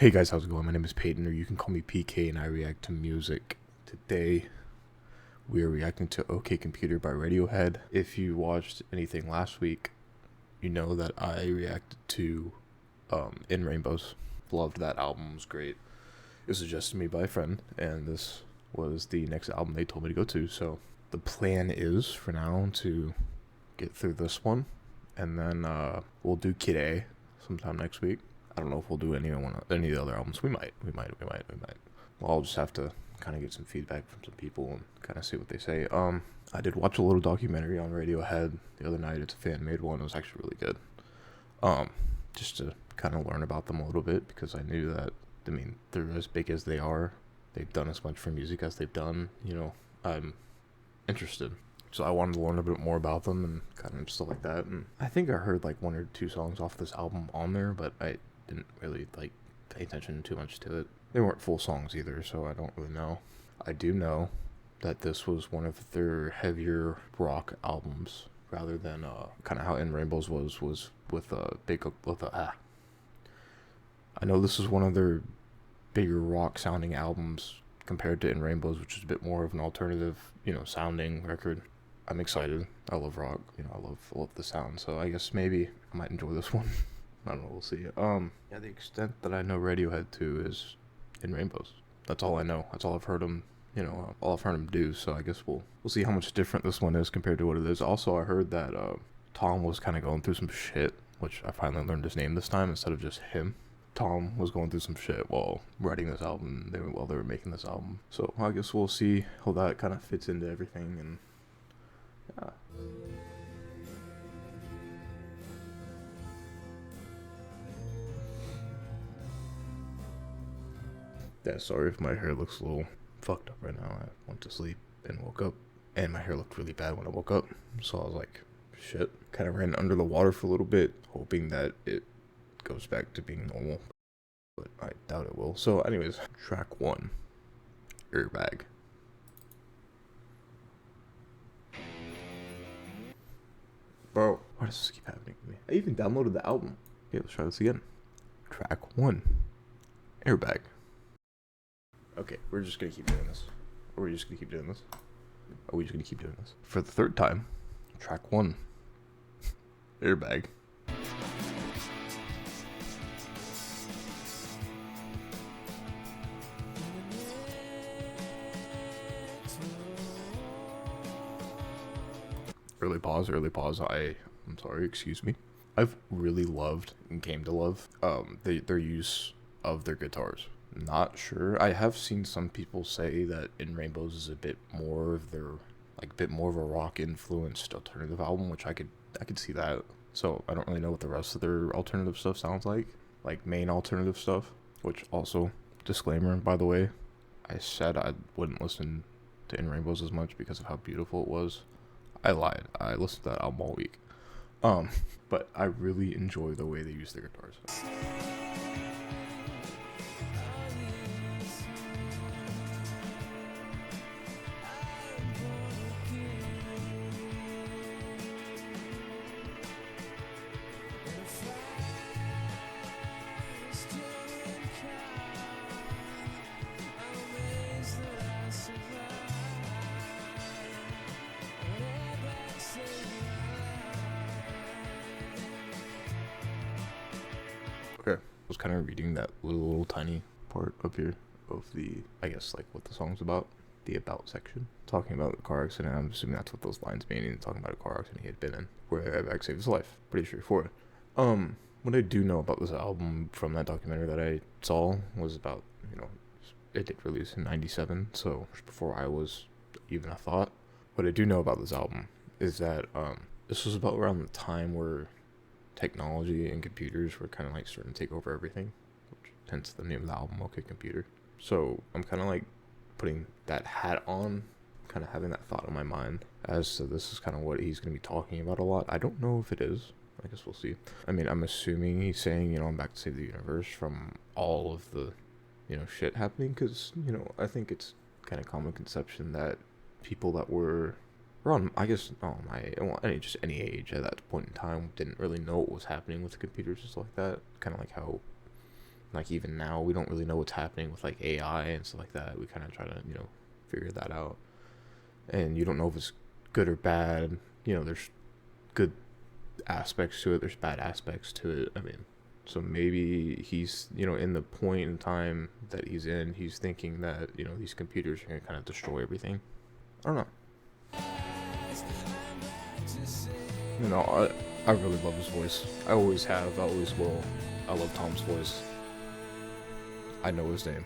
Hey guys, how's it going? My name is Peyton, or you can call me PK, and I react to music. Today, we are reacting to OK Computer by Radiohead. If you watched anything last week, you know that I reacted to In Rainbows. Loved that album, it was great. It was suggested to me by a friend, and this was the next album they told me to go to. So the plan is, for now, to get through this one, and then we'll do Kid A sometime next week. I don't know if we'll do any of the other albums. We might. Well, I'll just have to kind of get some feedback from some people and kind of see what they say. I did watch a little documentary on Radiohead the other night. It's a fan-made one. It was actually really good. Just to kind of learn about them a little bit, because I knew that, I mean, they're as big as they are. They've done as much for music as they've done. You know, I'm interested. So I wanted to learn a bit more about them and kind of stuff like that. And I think I heard like one or two songs off this album on there, but I didn't really like pay attention too much to it. They weren't full songs either, so I don't really know. I do know that this was one of their heavier rock albums, rather than kind of how In Rainbows was with I know this is one of their bigger rock sounding albums compared to In Rainbows, which is a bit more of an alternative, sounding record. I'm excited. I love rock. I love the sound. So I guess maybe I might enjoy this one. I don't know. We'll see. Yeah, the extent that I know Radiohead too is In Rainbows. That's all I know. That's all I've heard them. All I've heard them do. So I guess we'll see how much different this one is compared to what it is. Also, I heard that Tom was kind of going through some shit, which I finally learned his name this time instead of just him. Tom was going through some shit while writing this album. While they were making this album. So I guess we'll see how that kind of fits into everything. And yeah. Yeah, sorry if my hair looks a little fucked up right now. I went to sleep and woke up, and my hair looked really bad when I woke up. So I was like, shit. Kind of ran under the water for a little bit, hoping that it goes back to being normal. But I doubt it will. So anyways, track 1, Airbag. Bro, why does this keep happening to me? I even downloaded the album. Okay, let's try this again. Track 1, Airbag. Okay, we're just gonna keep doing this. Are we just gonna keep doing this? Are we just gonna keep doing this? For the third time, track 1, Airbag. Early pause. I'm sorry, excuse me. I've really loved and came to love their use of their guitars. Not sure. I have seen some people say that In Rainbows is a bit more of a rock influenced alternative album, which I could see that. So I don't really know what the rest of their alternative stuff sounds like main alternative stuff. Which also, disclaimer, by the way, I said I wouldn't listen to In Rainbows as much because of how beautiful it was. I lied. I listened to that album all week. But I really enjoy the way they use their guitars. Okay, I was kind of reading that little tiny part up here of the, I guess, like what the song's about, the about section, talking about the car accident. I'm assuming that's what those lines mean, and talking about a car accident he had been in, where Airbag saved his life. Pretty straightforward. What I do know about this album from that documentary that I saw was about, it did release in '97, so before I was even a thought. What I do know about this album is that this was about around the time where technology and computers were kind of like starting to take over everything, which hence the name of the album, OK Computer. So I'm kind of like putting that hat on, kind of having that thought in my mind as to this is kind of what he's going to be talking about a lot. I don't know if it is. I guess we'll see. I mean, I'm assuming he's saying, I'm back to save the universe from all of the, shit happening, because, I think it's kind of common conception that people that were around, I guess, any age at that point in time didn't really know what was happening with the computers and stuff like that. Kind of like how, like even now we don't really know what's happening with like AI and stuff like that. We kind of try to figure that out, and you don't know if it's good or bad. There's good aspects to it, there's bad aspects to it. I mean, so maybe he's in the point in time that he's in, he's thinking that these computers are gonna kind of destroy everything. I don't know. I really love his voice. I always have, I always will. I love Tom's voice. I know his name.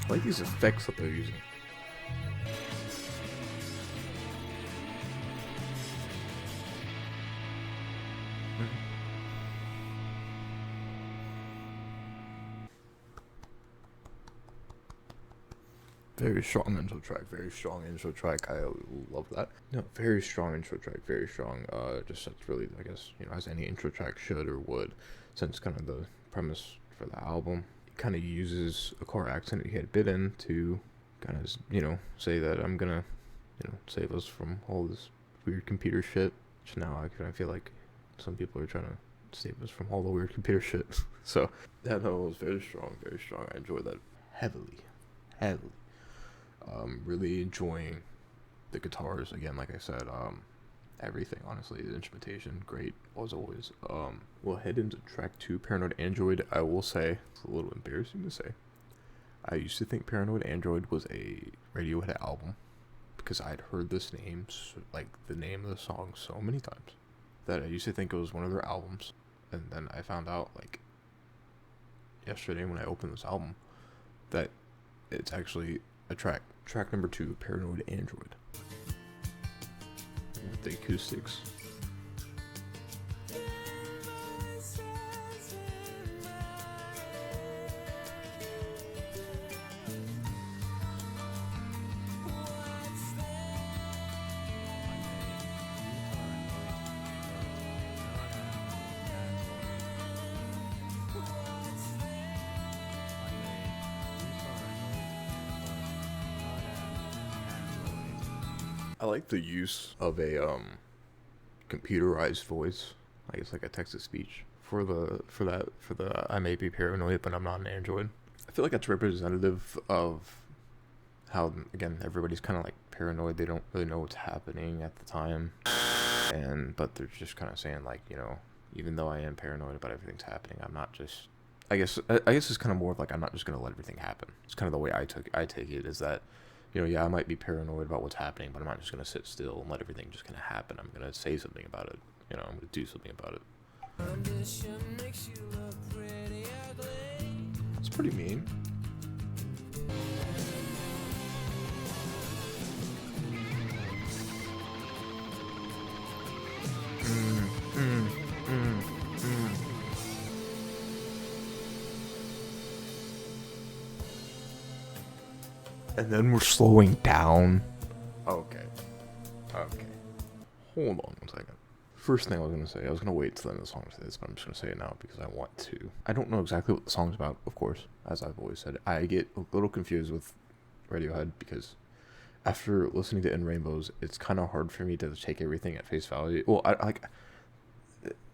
I like these effects that they're using. Very strong intro track. I love that. No, very strong intro track. Very strong. Just that's really, I guess, as any intro track should or would, since kind of the premise for the album. It kind of uses a car accident he had been in to kind of, say that I'm gonna, save us from all this weird computer shit. Which now I kind of feel like some people are trying to save us from all the weird computer shit. So that note was very strong. I enjoyed that heavily. Really enjoying the guitars again. Like I said, everything, honestly, the instrumentation great as always. We'll head into track 2, Paranoid Android. I will say it's a little embarrassing to say, I used to think Paranoid Android was a Radiohead album because I'd heard this name, like the name of the song, so many times that I used to think it was one of their albums. And then I found out like yesterday when I opened this album that it's actually a track number 2, Paranoid Android, with the acoustics. I like the use of a computerized voice. I guess like a text to speech for the I may be paranoid but I'm not an android. I feel like that's representative of how, again, everybody's kind of like paranoid. They don't really know what's happening at the time, but they're just kind of saying like, even though I am paranoid about everything's happening, I'm not just. I guess it's kind of more of like, I'm not just gonna let everything happen. It's kind of the way I take it, is that, I might be paranoid about what's happening, but I'm not just going to sit still and let everything just kind of happen. I'm going to say something about it. I'm going to do something about it. It's pretty mean. And then we're slowing down. Okay. Hold on 1 second. First thing I was going to say, I was going to wait till the end of the song to say this, but I'm just going to say it now because I want to. I don't know exactly what the song's about, of course, as I've always said. I get a little confused with Radiohead because after listening to In Rainbows, it's kind of hard for me to take everything at face value. Well,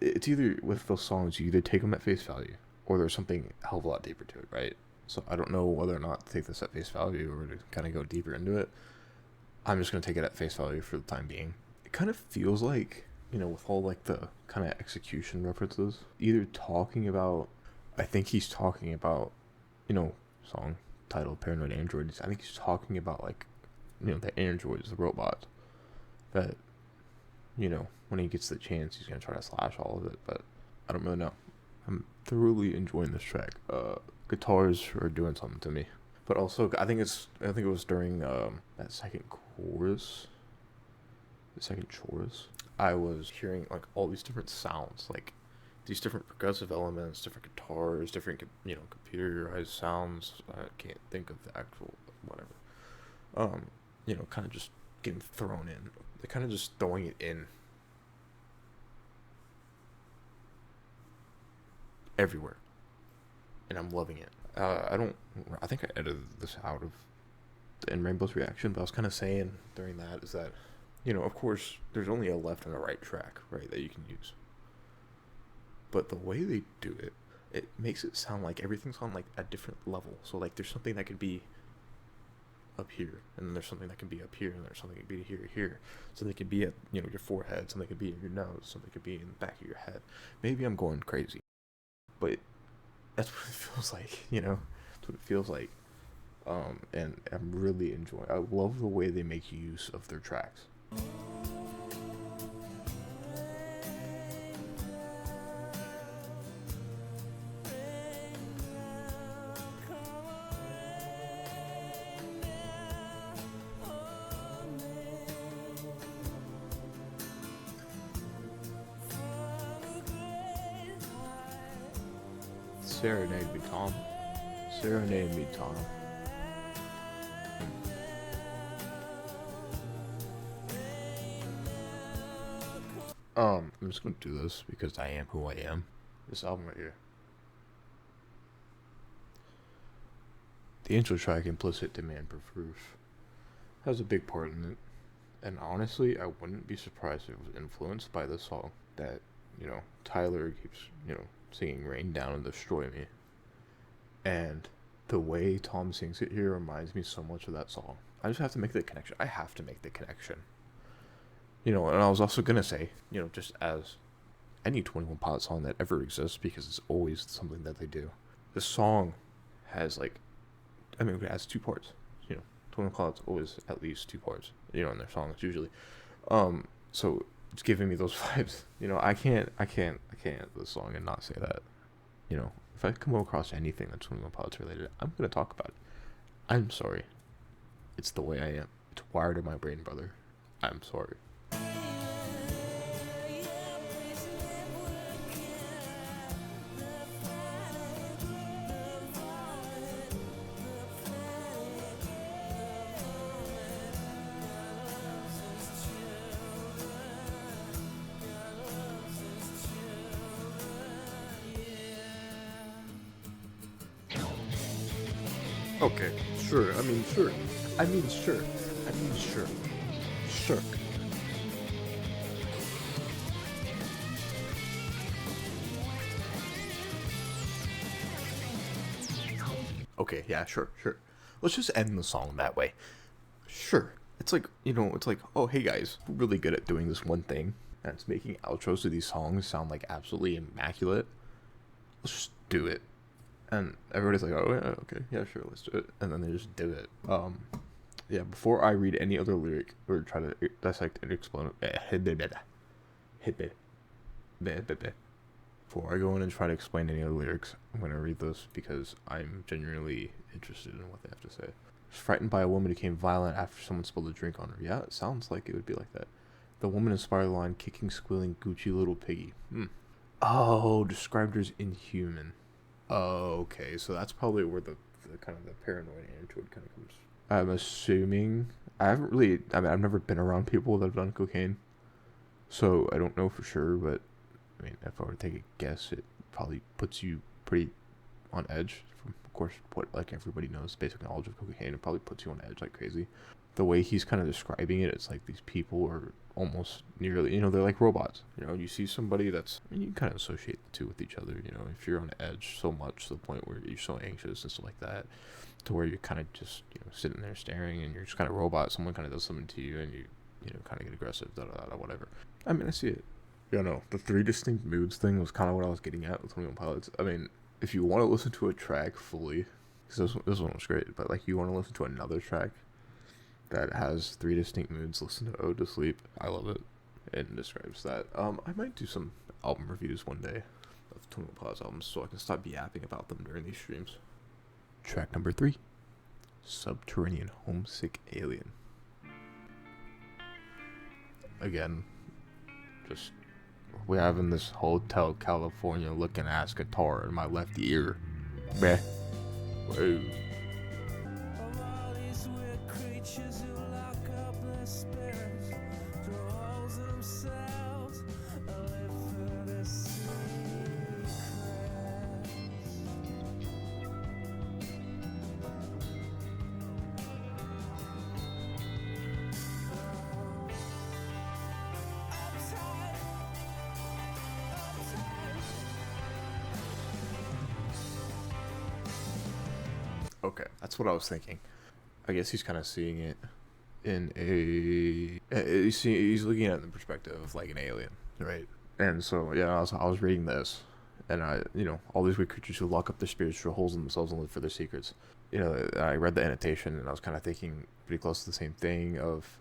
it's either with those songs, you either take them at face value or there's something a hell of a lot deeper to it, right? So I don't know whether or not to take this at face value or to kind of go deeper into it. I'm just going to take it at face value for the time being. It kind of feels like, with all like the kind of execution references, either talking about, I think he's talking about, song title Paranoid Androids. I think he's talking about like, the androids, the robots that, when he gets the chance, he's going to try to slash all of it, but I don't really know. I'm thoroughly enjoying this track. Guitars are doing something to me. But also, I think it was during that second chorus, the second chorus. I was hearing like all these different sounds, like these different progressive elements, different guitars, different computerized sounds. I can't think of the actual whatever. Kind of just getting thrown in. They're kind of just throwing it in everywhere, and I'm loving it. I think I edited this out of the In Rainbow's reaction, but I was kind of saying during that is that, of course, there's only a left and a right track, right, that you can use. But the way they do it, it makes it sound like everything's on like a different level. So like there's something that could be up here, and then there's something that can be up here, and there's something that could be here. So they could be at your forehead, something could be in your nose, something could be in the back of your head. Maybe I'm going crazy, but that's what it feels like. That's what it feels like. And I'm really enjoying. I love the way they make use of their tracks. Serenade me, Tom. Serenade me, Tom. I'm just gonna do this because I am who I am. This album right here. The intro track, Implicit Demand for Proof, has a big part in it. And honestly, I wouldn't be surprised if it was influenced by the song that, Tyler keeps, singing Rain Down and Destroy Me. And the way Tom sings it here reminds me so much of that song. I just have to make the connection. I have to make the connection. And I was also going to say, just as any 21 Pilots song that ever exists, because it's always something that they do. The song has it has two parts. 21 Pilots always at least two parts, in their songs usually. So it's giving me those vibes. I can't this song and not say that. If I come across anything that's 21 Pilots related, I'm going to talk about it. I'm sorry. It's the way I am. It's wired in my brain, brother. I'm sorry. Okay, sure. Sure. Sure. Okay, yeah, sure. Let's just end the song that way. Sure. It's like, oh, hey guys, we're really good at doing this one thing, and it's making outros to these songs sound like absolutely immaculate. Let's just do it. And everybody's like, oh, yeah, okay, yeah, sure, let's do it. And then they just do it. Yeah, before I read any other lyric or try to dissect and explain before I go in and try to explain any other lyrics, I'm going to read this because I'm genuinely interested in what they have to say. Frightened by a woman who became violent after someone spilled a drink on her. Yeah, it sounds like it would be like that. The woman inspired the line, kicking, squealing, Gucci little piggy. Oh, described her as inhuman. Oh, okay, so that's probably where the kind of the paranoid attitude kind of comes. I'm assuming I've never been around people that have done cocaine, so I don't know for sure. But if I were to take a guess, it probably puts you pretty on edge. From, of course, what like everybody knows, basic knowledge of cocaine, it probably puts you on edge like crazy. The way he's kind of describing it, it's like these people are almost nearly, they're like robots. You see somebody that's, you kind of associate the two with each other. If you're on edge so much to the point where you're so anxious and stuff like that, to where you're kind of just, sitting there staring and you're just kind of robot. Someone kind of does something to you and you kind of get aggressive, whatever. I see it. The three distinct moods thing was kind of what I was getting at with 21 Pilots. If you want to listen to a track fully, because this one was great, but like you want to listen to another track that has three distinct moods, listen to Ode to Sleep. I love it. It describes that. I might do some album reviews one day of 21 Pilots albums so I can stop yapping about them during these streams. Track number 3, Subterranean homesick alien. Again, just we're having this Hotel California looking ass guitar in my left ear. Meh. Whoa. Okay, that's what I was thinking. I guess he's kind of seeing it in he's looking at it in the perspective of like an alien, right? And so yeah, I was reading this, and all these weird creatures who lock up their spirits through holes in themselves and live for their secrets. I read the annotation and I was kind of thinking pretty close to the same thing of,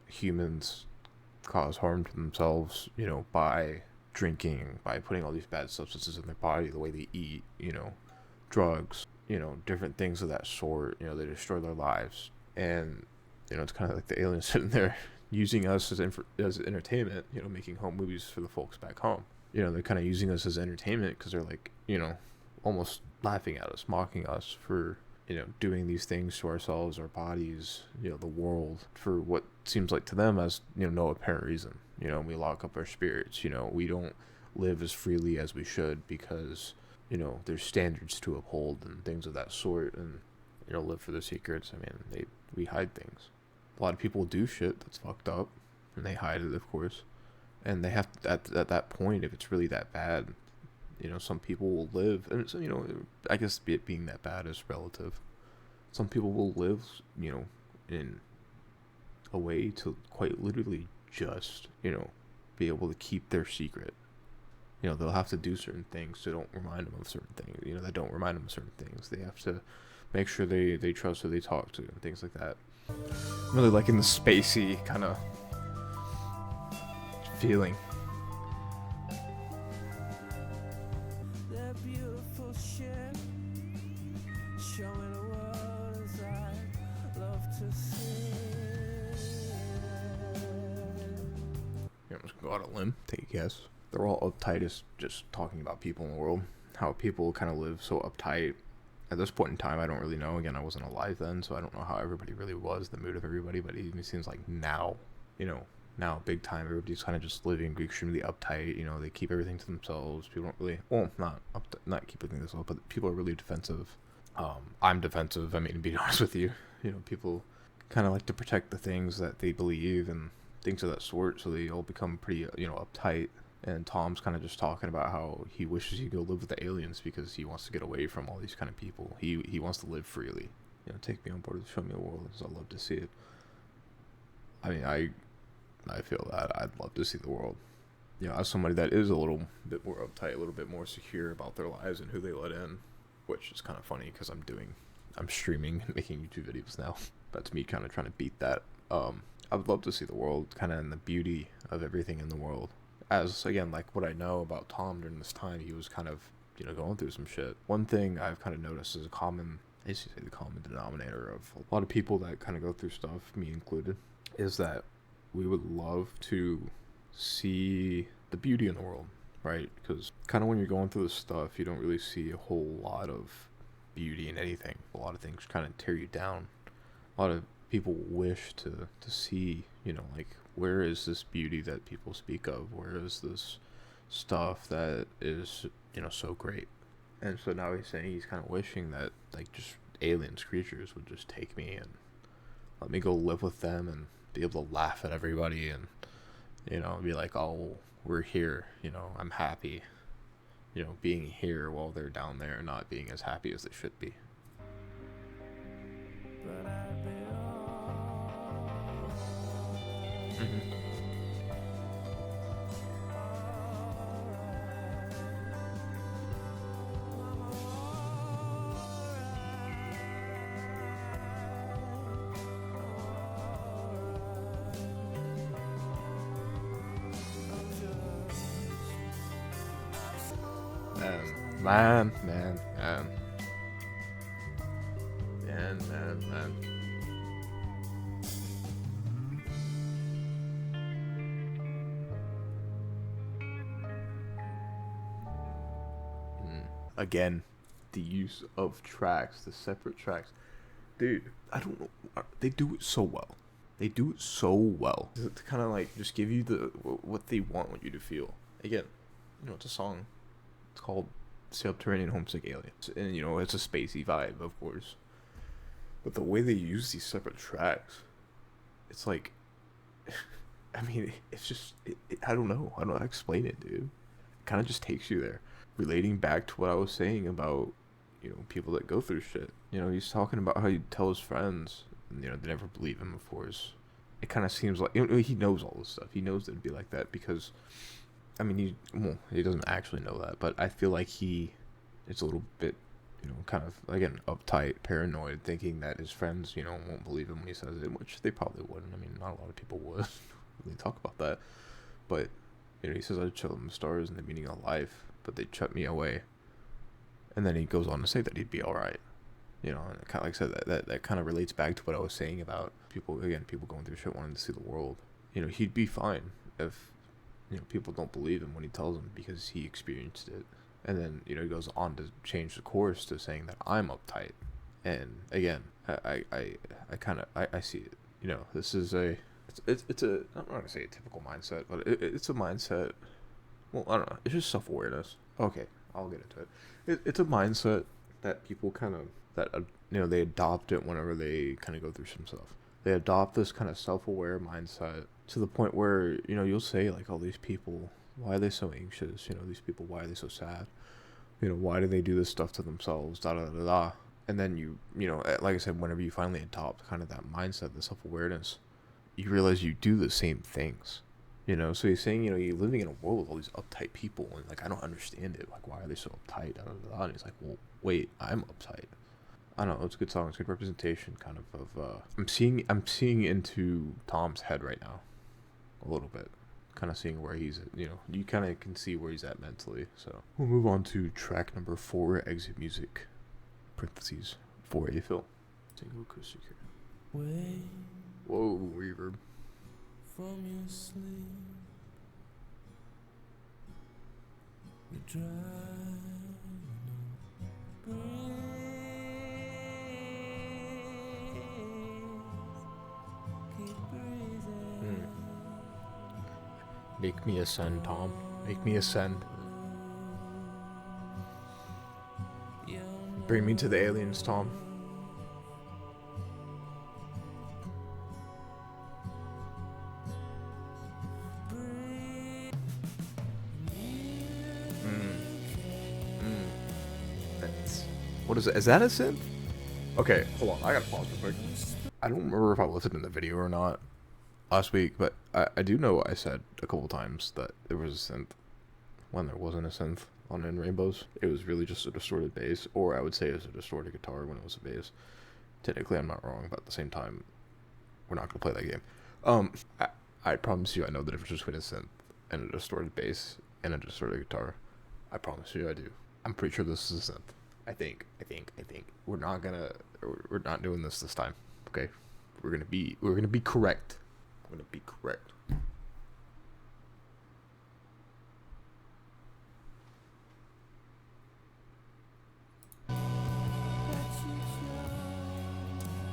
humans cause harm to themselves, by drinking, by putting all these bad substances in their body, the way they eat, drugs, different things of that sort. They destroy their lives, and it's kind of like the aliens sitting there using us as entertainment. Making home movies for the folks back home. They're kind of using us as entertainment because they're like, almost laughing at us, mocking us for doing these things to ourselves, our bodies, the world, for what seems like to them as no apparent reason. We lock up our spirits. We don't live as freely as we should because there's standards to uphold and things of that sort, and live for their secrets. I mean, we hide things. A lot of people do shit that's fucked up, and they hide it, of course. And they have to, at that point, if it's really that bad, some people will live, and it's, I guess it being that bad is relative. Some people will live, in a way to quite literally just, be able to keep their secret. They'll have to do certain things to don't remind them of certain things, that don't remind them of certain things. They have to make sure they trust who they talk to and things like that. I'm really liking the spacey kind of feeling. I'm just gonna go out on a limb, take a guess. They're all uptight as just talking about people in the world. How people kind of live so uptight. At this point in time, I don't really know. Again, I wasn't alive then, so I don't know how everybody really was, the mood of everybody, but it even seems like now, now big time, everybody's kind of just living extremely uptight. They keep everything to themselves. People don't really, not keep everything to themselves, but people are really defensive. I'm defensive. I mean, to be honest with you, people kind of like to protect the things that they believe and things of that sort, so they all become pretty, uptight. And Tom's kind of just talking about how he wishes he could go live with the aliens because he wants to get away from all these kind of people. He wants to live freely. Take me on board and show me the world, because I'd love to see it. I mean, I feel that I'd love to see the world. As somebody that is a little bit more uptight, a little bit more secure about their lives and who they let in, which is kind of funny because I'm streaming and making YouTube videos now. That's me kind of trying to beat that. I would love to see the world kind of in the beauty of everything in the world. As, again, like what I know about Tom during this time, he was kind of, going through some shit. One thing I've kind of noticed is the common denominator of a lot of people that kind of go through stuff, me included, is that we would love to see the beauty in the world, right? Because kind of when you're going through this stuff, you don't really see a whole lot of beauty in anything. A lot of things kind of tear you down. A lot of people wish to see, like, where is this beauty that people speak of? Where is this stuff that is, so great? And so now he's saying he's kind of wishing that, like, just aliens, creatures would just take me and let me go live with them and be able to laugh at everybody and, be like, oh, we're here, I'm happy, being here while they're down there not being as happy as they should be. Mm-hmm. Man. different, man. Again, the use of tracks, the separate tracks. Dude, I don't know. They do it so well. They do it so well. To kind of like just give you what they want you to feel. Again, it's a song. It's called Subterranean, Homesick, Alien. And, it's a spacey vibe, of course. But the way they use these separate tracks, it's like, I mean, it's just, I don't know. I don't know how to explain it, dude. It kind of just takes you there. Relating back to what I was saying about, people that go through shit. He's talking about how he'd tell his friends, and, they never believe him, of course. It kind of seems like, he knows all this stuff. He knows that it'd be like that because, I mean, he doesn't actually know that, but I feel like it's a little bit, kind of, again, uptight, paranoid, thinking that his friends, won't believe him when he says it, which they probably wouldn't. I mean, not a lot of people would really talk about that. But, he says, I'd show them the stars and the meaning of life, but they'd shut me away. And then he goes on to say that he'd be alright. And kind of like I said, that kind of relates back to what I was saying about people going through shit, wanting to see the world. He'd be fine if, people don't believe him when he tells them because he experienced it. And then, he goes on to change the course to saying that I'm uptight. And again, I see it. This is it's a, I'm not going to say a typical mindset, but it's a mindset. Well, I don't know. It's just self-awareness. Okay, I'll get into it. It's a mindset that people kind of, they adopt it whenever they kind of go through some stuff. They adopt this kind of self-aware mindset to the point where, you'll say, like, all these people, why are they so anxious? These people, why are they so sad? Why do they do this stuff to themselves? Da da da da. And then like I said, whenever you finally adopt kind of that mindset, the self-awareness, you realize you do the same things. So he's saying, you're living in a world with all these uptight people, and, like, I don't understand it. Like, why are they so uptight? Da, da, da, da. And he's like, well, wait, I'm uptight. I don't know. It's a good song. It's good representation, kind of. I'm seeing into Tom's head right now, a little bit. Kind of seeing where he's, you kind of can see where he's at mentally. So we'll move on to track number 4, Exit Music, parentheses, 4A Phil. Single acoustic here. Whoa, reverb. From your sleep, you try to breathe. Keep breathing. Make me ascend, Tom. Make me ascend. Bring me to the aliens, Tom. What is it? Is that a synth? Okay, hold on. I gotta pause real quick. I don't remember if I listened in the video or not last week, but I do know I said a couple times that there was a synth when there wasn't a synth on In Rainbows. It was really just a distorted bass, or I would say it was a distorted guitar when it was a bass. Technically, I'm not wrong, but at the same time, we're not gonna play that game. I promise you, I know the difference between a synth and a distorted bass and a distorted guitar. I promise you, I do. I'm pretty sure this is a synth. I think we're not doing this time. Okay, we're gonna be correct. We're gonna be correct.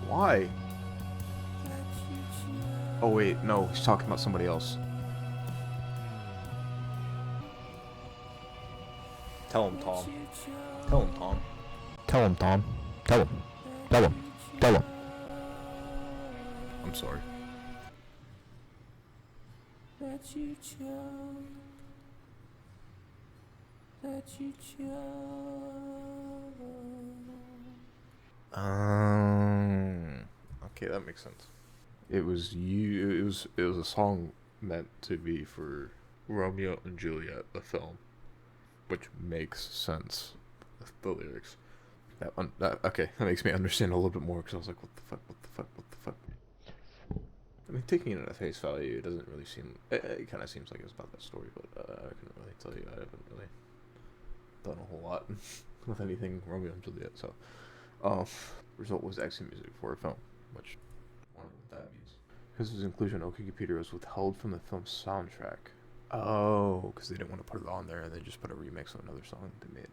Why? Oh wait, no, he's talking about somebody else. Tell him, Tom. Tell him, Tom. Tell him, Tom. Tell him. Tell him. Tell him. I'm sorry. That you chose. That you chose. Okay, that makes sense. It was you. It was a song meant to be for Romeo and Juliet, the film, which makes sense. The lyrics. Okay, that makes me understand a little bit more, because I was like, what the fuck? I mean, taking it at face value, it doesn't really seem, it kind of seems like it's about that story, but I couldn't really tell you. I haven't really done a whole lot with anything Romeo and Juliet, so result was exit music for a film, which I wonder what that means. Because his inclusion on OK Computer was withheld from the film's soundtrack. Oh, because they didn't want to put it on there and they just put a remix on another song they made.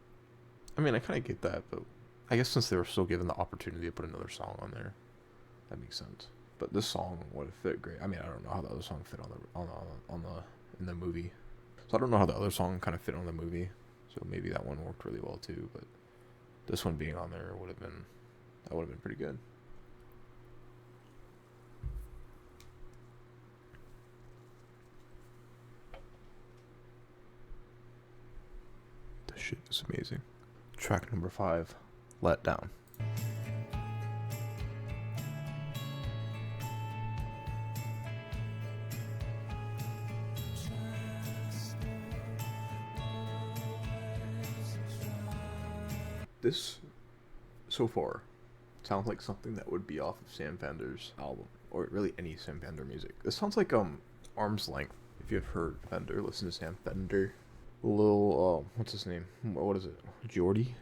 I mean, I kind of get that, but I guess since they were still given the opportunity to put another song on there, that makes sense. But this song would have fit great. I mean, I don't know how the other song fit in the movie. So I don't know how the other song kind of fit on the movie. So maybe that one worked really well too. But this one being on there would have been pretty good. This shit is amazing. Track number 5, Let Down. This, so far, sounds like something that would be off of Sam Fender's album, or really any Sam Fender music. This sounds like Arm's Length. If you've heard Fender, listen to Sam Fender. Lil, what's his name? What is it? Jordy?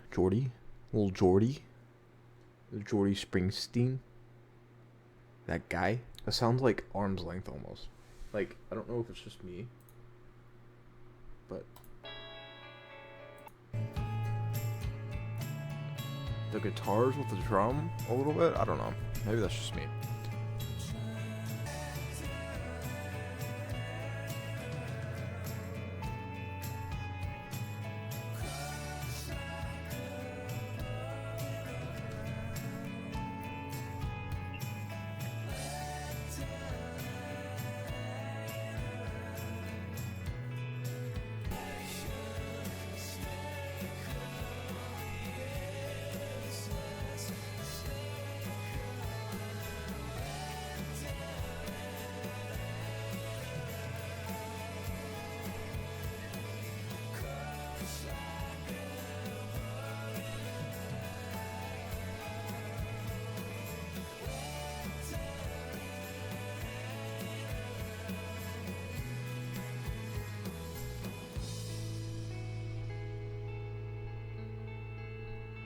Lil Jordy Springsteen? That guy? It sounds like Arm's Length almost. Like, I don't know if it's just me, but the guitars with the drum a little bit? I don't know. Maybe that's just me.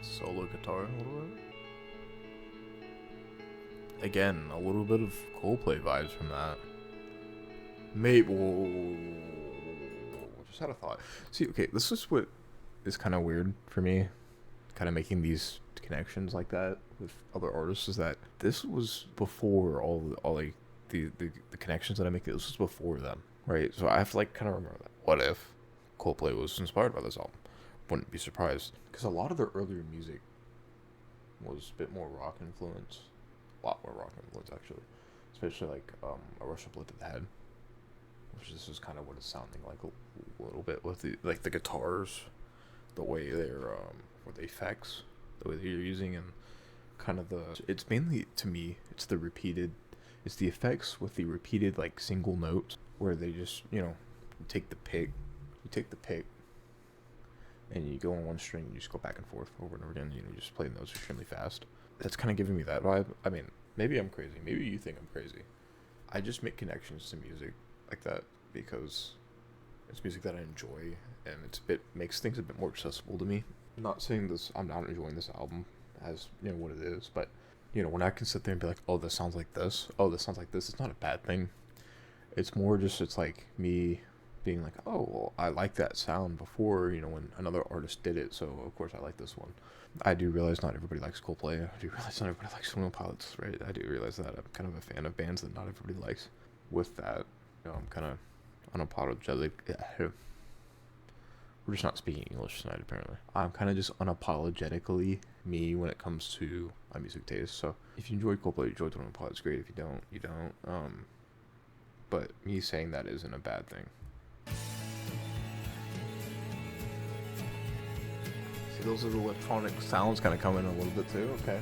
Solo guitar a little bit. Again, a little bit of Coldplay vibes from that. Maybe. Just had a thought. See, okay, this is what is kind of weird for me. Kind of making these connections like that with other artists is that this was before all like the connections that I make. This was before them, right? So I have to like kind of remember that. What if Coldplay was inspired by this album? Wouldn't be surprised, because a lot of their earlier music was a bit more rock influence, a lot more rock influence actually, especially like A Rush of Blood to the Head, which this is kind of what it's sounding like a little bit with the guitars, the way they're or the effects, the way that you're using, and kind of it's mainly, to me, it's the effects with the repeated like single notes where they just, you take the pick and you go on one string and you just go back and forth over and over again, you just play those extremely fast. That's kind of giving me that vibe. I mean, maybe I'm crazy. Maybe you think I'm crazy. I just make connections to music like that because it's music that I enjoy, and makes things a bit more accessible to me. I'm not saying I'm not enjoying this album as, what it is, but, when I can sit there and be like, oh, this sounds like this. Oh, this sounds like this. It's not a bad thing. It's more just, it's like me being like, oh, well, I like that sound before, when another artist did it, so of course I like this one. I do realize not everybody likes Coldplay. I do realize not everybody likes Stone Pilots, right? I do realize that. I'm kind of a fan of bands that not everybody likes. With that, I'm kind of unapologetic. We're just not speaking English tonight, apparently. I'm kind of just unapologetically me when it comes to my music taste. So if you enjoy Coldplay, you enjoy Stone Pilots, great. If you don't, you don't. But me saying that isn't a bad thing. See, those little electronic sounds kind of come in a little bit too. Okay.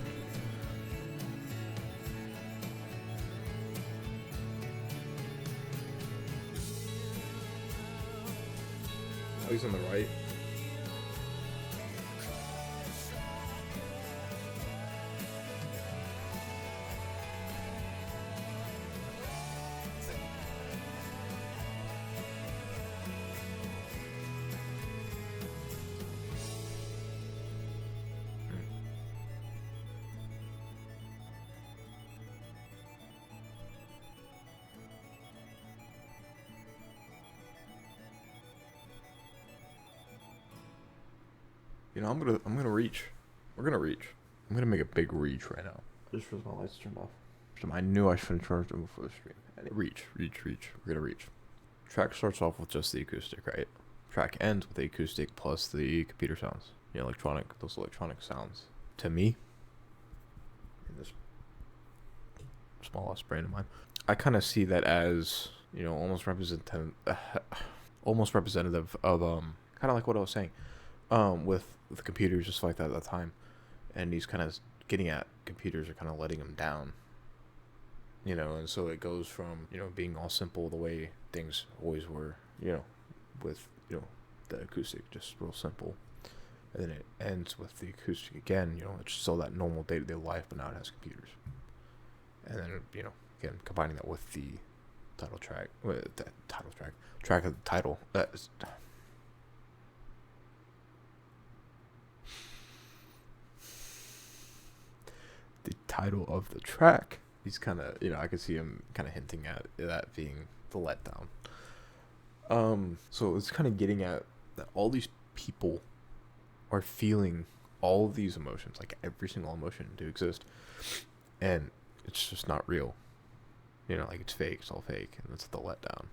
Oh, he's on the right. I'm gonna reach. We're gonna reach. I'm gonna make a big reach right now. Just because my lights turned off. I knew I shouldn't charge them before the stream. Reach. We're gonna reach. Track starts off with just the acoustic, right? Track ends with the acoustic plus the computer sounds. Those electronic sounds. To me, in this small ass brain of mine, I kind of see that as, almost representative of kind of like what I was saying, with the computers, just like that at the time, and he's kind of getting at computers are kind of letting him down. And so it goes from, being all simple the way things always were, with, the acoustic, just real simple. And then it ends with the acoustic again, it's still that normal day-to-day life, but now it has computers. And then, again, combining that with the track of the title. The title of the track. He's kind of, I could see him kind of hinting at that being the letdown. So it's kind of getting at that all these people are feeling all of these emotions, like every single emotion do exist, and it's just not real. Like it's fake, it's all fake, and that's the letdown.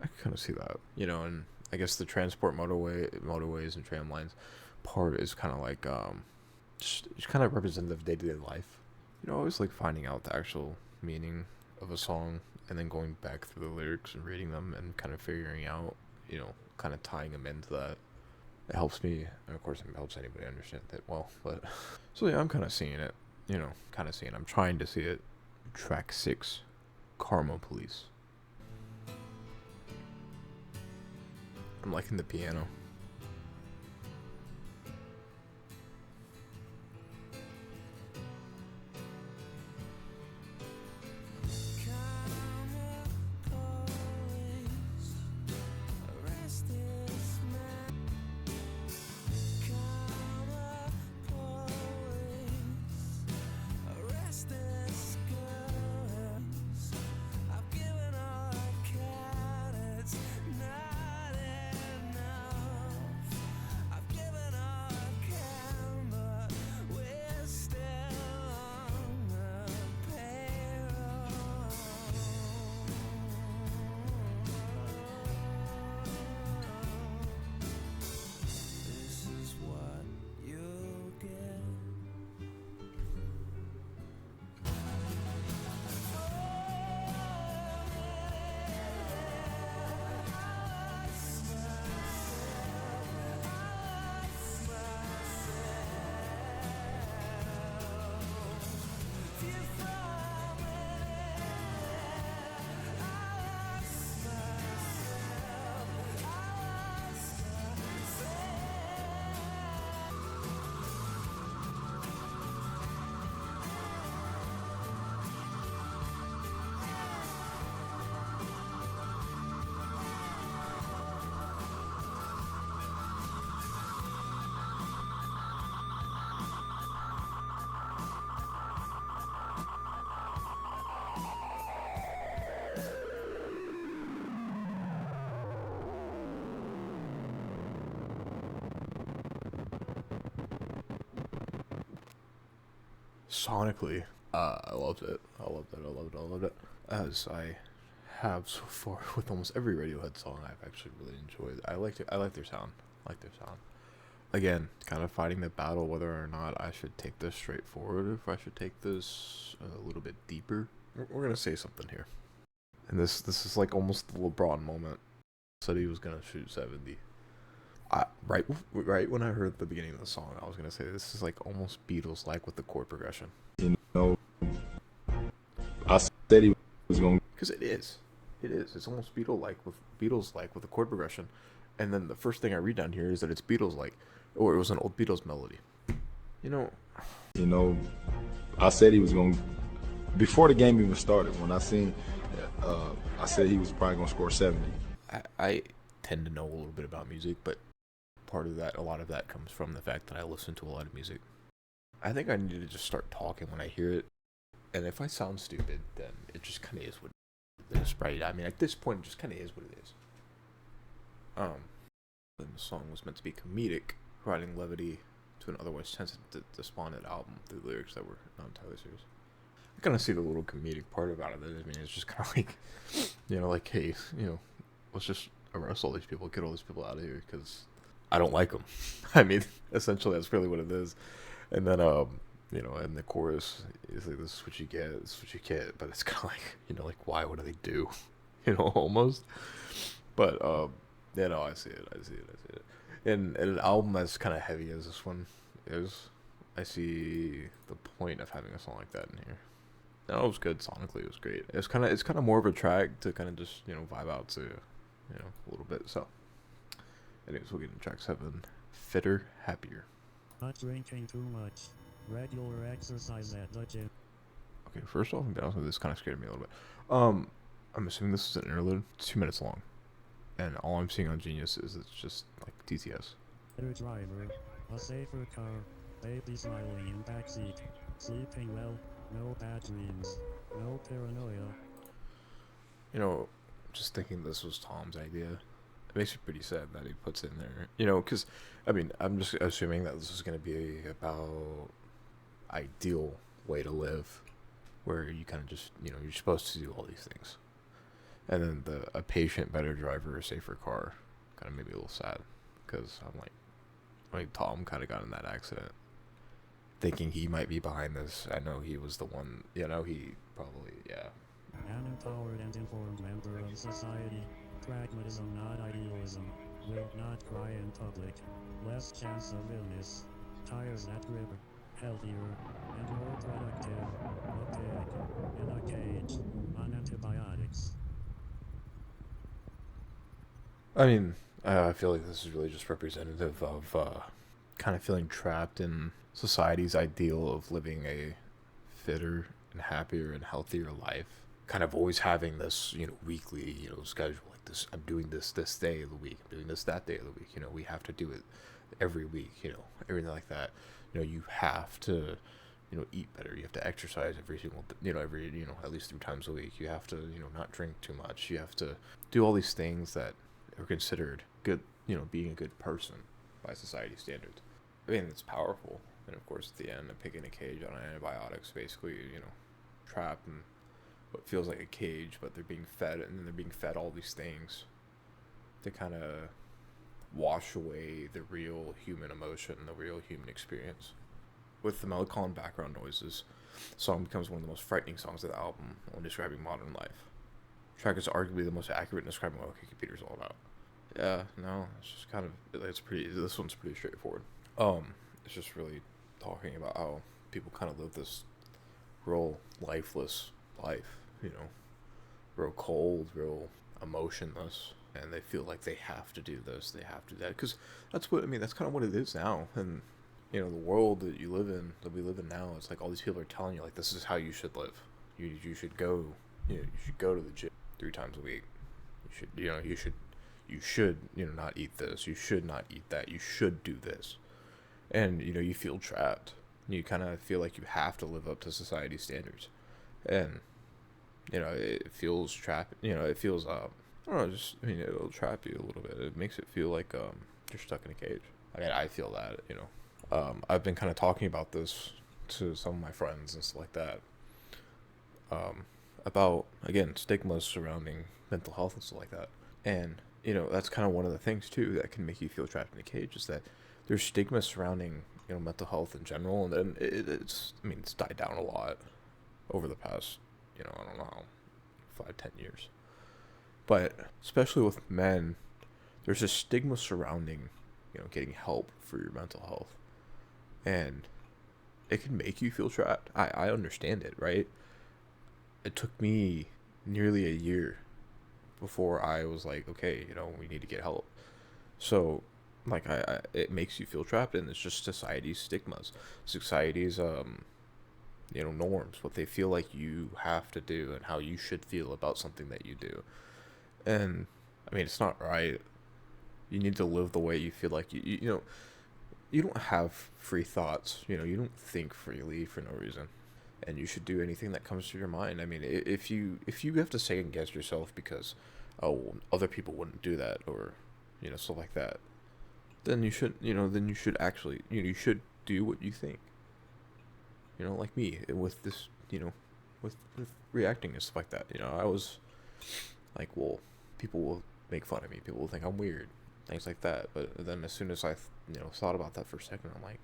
I can kind of see that, and I guess the transport motorways and tram lines part is kind of like, just kind of representative of day-to-day life. I always like finding out the actual meaning of a song and then going back through the lyrics and reading them and kind of figuring out, kind of tying them into that. It helps me, and of course it helps anybody understand that well, but so yeah, I'm kind of seeing it, I'm trying to see it. Track 6, Karma Police. I'm liking the piano. Sonically, I loved it. I loved it. As I have so far with almost every Radiohead song I've actually really enjoyed. I like their sound. Again, kind of fighting the battle whether or not I should take this straight forward, or if I should take this a little bit deeper. We're gonna say something here. And this is like almost the LeBron moment. Said he was gonna shoot 70. Right when I heard the beginning of the song, I was gonna say this is like almost Beatles like with the chord progression. I said he was going, because it is. It's almost Beatles like with the chord progression, and then the first thing I read down here is that it's Beatles like, or it was an old Beatles melody. I said he was going before the game even started. When I seen, I said he was probably gonna score 70. I tend to know a little bit about music, but a lot of that comes from the fact that I listen to a lot of music. I think I need to just start talking when I hear it, and if I sound stupid, then it just kind of is what it is, right? I mean, at this point, it just kind of is what it is. Then the song was meant to be comedic, providing levity to an otherwise sensitive, despondent album through lyrics that were not entirely serious. I kind of see the little comedic part about it. I mean, it's just kind of like, like, hey, let's just arrest all these people, get all these people out of here because I don't like them. I mean, essentially, that's really what it is. And then, in the chorus, it's like, this is what you get, this is what you get. But it's kind of like, like, why? What do they do? Almost. But, I see it. And an album as kind of heavy as this one is, I see the point of having a song like that in here. No, it was good sonically. It was great. It's kind of more of a track to kind of just vibe out to, a little bit. So, anyways, we'll get into track 7, Fitter, Happier. Not drinking too much. Regular exercise at the gym. Okay, first off, I'm be honest with you, this kind of scared me a little bit. I'm assuming this is an interlude. It's 2 minutes long, and all I'm seeing on Genius is it's just like DTS. Better driver, a safer car, baby smiling in backseat, sleeping well, no bad dreams, no paranoia. Just thinking this was Tom's idea, it makes me pretty sad that he puts it in there. Because, I mean, I'm just assuming that this is going to be about ideal way to live, where you kind of just, you're supposed to do all these things. And then a patient, better driver, a safer car kind of made me a little sad, because I'm like, Tom kind of got in that accident thinking he might be behind this. I know he was the one, he probably, yeah. An empowered and informed member of society. Pragmatism, not idealism. Will not cry in public. Less chance of illness. Tires that grip. Healthier and more productive. A pig in a cage on antibiotics. I mean, I feel like this is really just representative of kind of feeling trapped in society's ideal of living a fitter and happier and healthier life. Kind of always having this, weekly, schedule, like this, I'm doing this day of the week, I'm doing this that day of the week, we have to do it every week, everything like that. You have to, eat better, you have to exercise every single, at least 3 times a week, you have to, not drink too much, you have to do all these things that are considered good, being a good person by society standards. I mean, it's powerful. And of course, at the end, a pig in a cage on antibiotics, basically, trapped in what feels like a cage, but they're being fed, and then they're being fed all these things to kind of wash away the real human emotion, the real human experience. With the melancholy background noises, the song becomes one of the most frightening songs of the album when describing modern life. The track is arguably the most accurate in describing what OK Computer is all about. Yeah, no, it's just kind of, this one's pretty straightforward. It's just really talking about how people kind of live this real lifeless life, real cold, real emotionless, and they feel like they have to do this, they have to do that, because that's kind of what it is now. And the world that we live in now, it's like all these people are telling you, like, this is how you should live. You should go, you should go to the gym 3 times a week. You should not eat this, you should not eat that, you should do this. And you feel trapped. You kind of feel like you have to live up to society's standards, and it feels trapped. It feels I don't know, just it'll trap you a little bit. It makes it feel like you're stuck in a cage. I mean, I feel that. I've been kind of talking about this to some of my friends and stuff like that. About, again, stigmas surrounding mental health and stuff like that, and that's kind of one of the things too that can make you feel trapped in a cage, is that there's stigma surrounding mental health in general, and then it's died down a lot over the past I don't know how 5-10 years, but especially with men, there's a stigma surrounding getting help for your mental health, and it can make you feel trapped. I understand it, right? It took me nearly a year before I was like, okay, we need to get help. So like, it makes you feel trapped, and it's just society's stigmas, society's norms, what they feel like you have to do, and how you should feel about something that you do. And it's not right. You need to live the way you feel like you don't have free thoughts. You don't think freely for no reason, and you should do anything that comes to your mind. If you have to second guess yourself because other people wouldn't do that, or stuff like that, then you should actually you should do what you think. You know, like me with this, you know, with reacting and stuff like that. You know, I was like, well, people will make fun of me. People will think I'm weird, things like that. But then as soon as I, thought about that for a second, I'm like,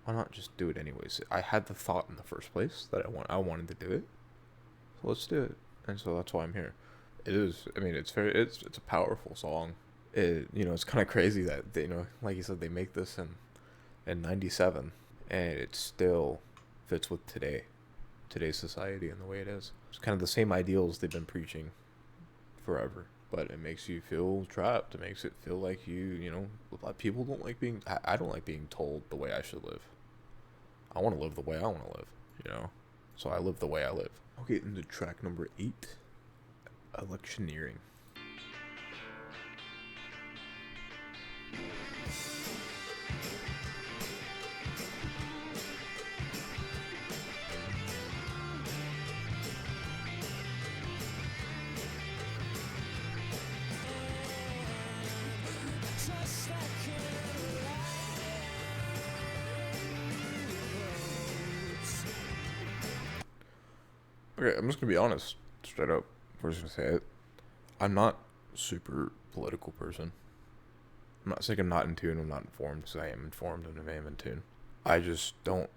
why not just do it anyways? I had the thought in the first place that I wanted to do it, so let's do it. And so that's why I'm here. It is. I mean, it's a powerful song. It's kind of crazy that they, like you said, they make this in '97, and it still fits with today's society and the way it is. It's kind of the same ideals they've been preaching forever, but it makes you feel trapped. It makes it feel like a lot of people don't like being. I don't like being told the way I should live. I want to live the way I want to live. So I live the way I live. I'll get into track number 8, Electioneering. Okay, I'm just gonna be honest, straight up. I'm just gonna say it. I'm not a super political person. I'm not saying I'm not in tune. I'm not informed, because I am informed and I am in tune. I just don't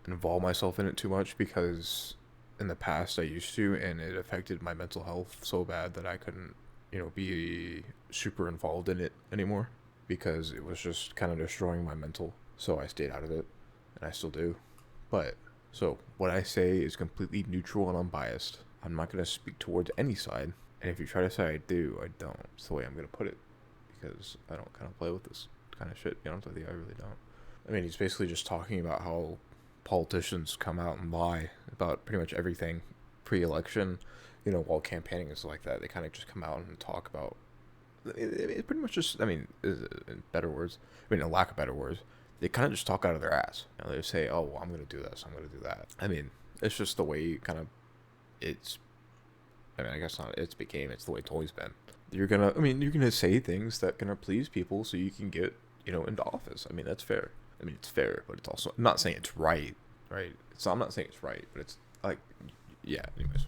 involve myself in it too much, because in the past I used to, and it affected my mental health so bad that I couldn't, be super involved in it anymore, because it was just kind of destroying my mental. So I stayed out of it, and I still do. But so what I say is completely neutral and unbiased. I'm not going to speak towards any side. And if you try to say I do, I don't. It's the way I'm going to put it. Because I don't kind of play with this kind of shit. I really don't. I mean, he's basically just talking about how politicians come out and lie about pretty much everything pre-election, while campaigning and stuff like that. They kind of just come out and talk about it pretty much just, in better words, in lack of better words, they kind of just talk out of their ass. They say, oh, well, I'm going to do this, I'm going to do that. It's just the way it's the way it's always been. You're gonna say things that gonna please people so you can get, into office. That's fair. It's fair, but it's also, I'm not saying it's right? I'm not saying it's right, but it's like, yeah, anyways.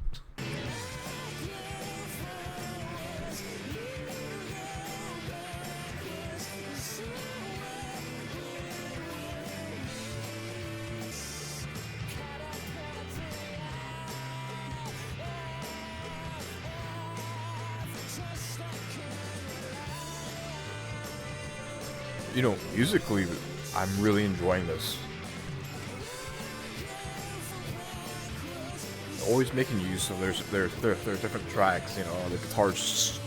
Musically, I'm really enjoying this. Always making use of there are different tracks. The guitar's just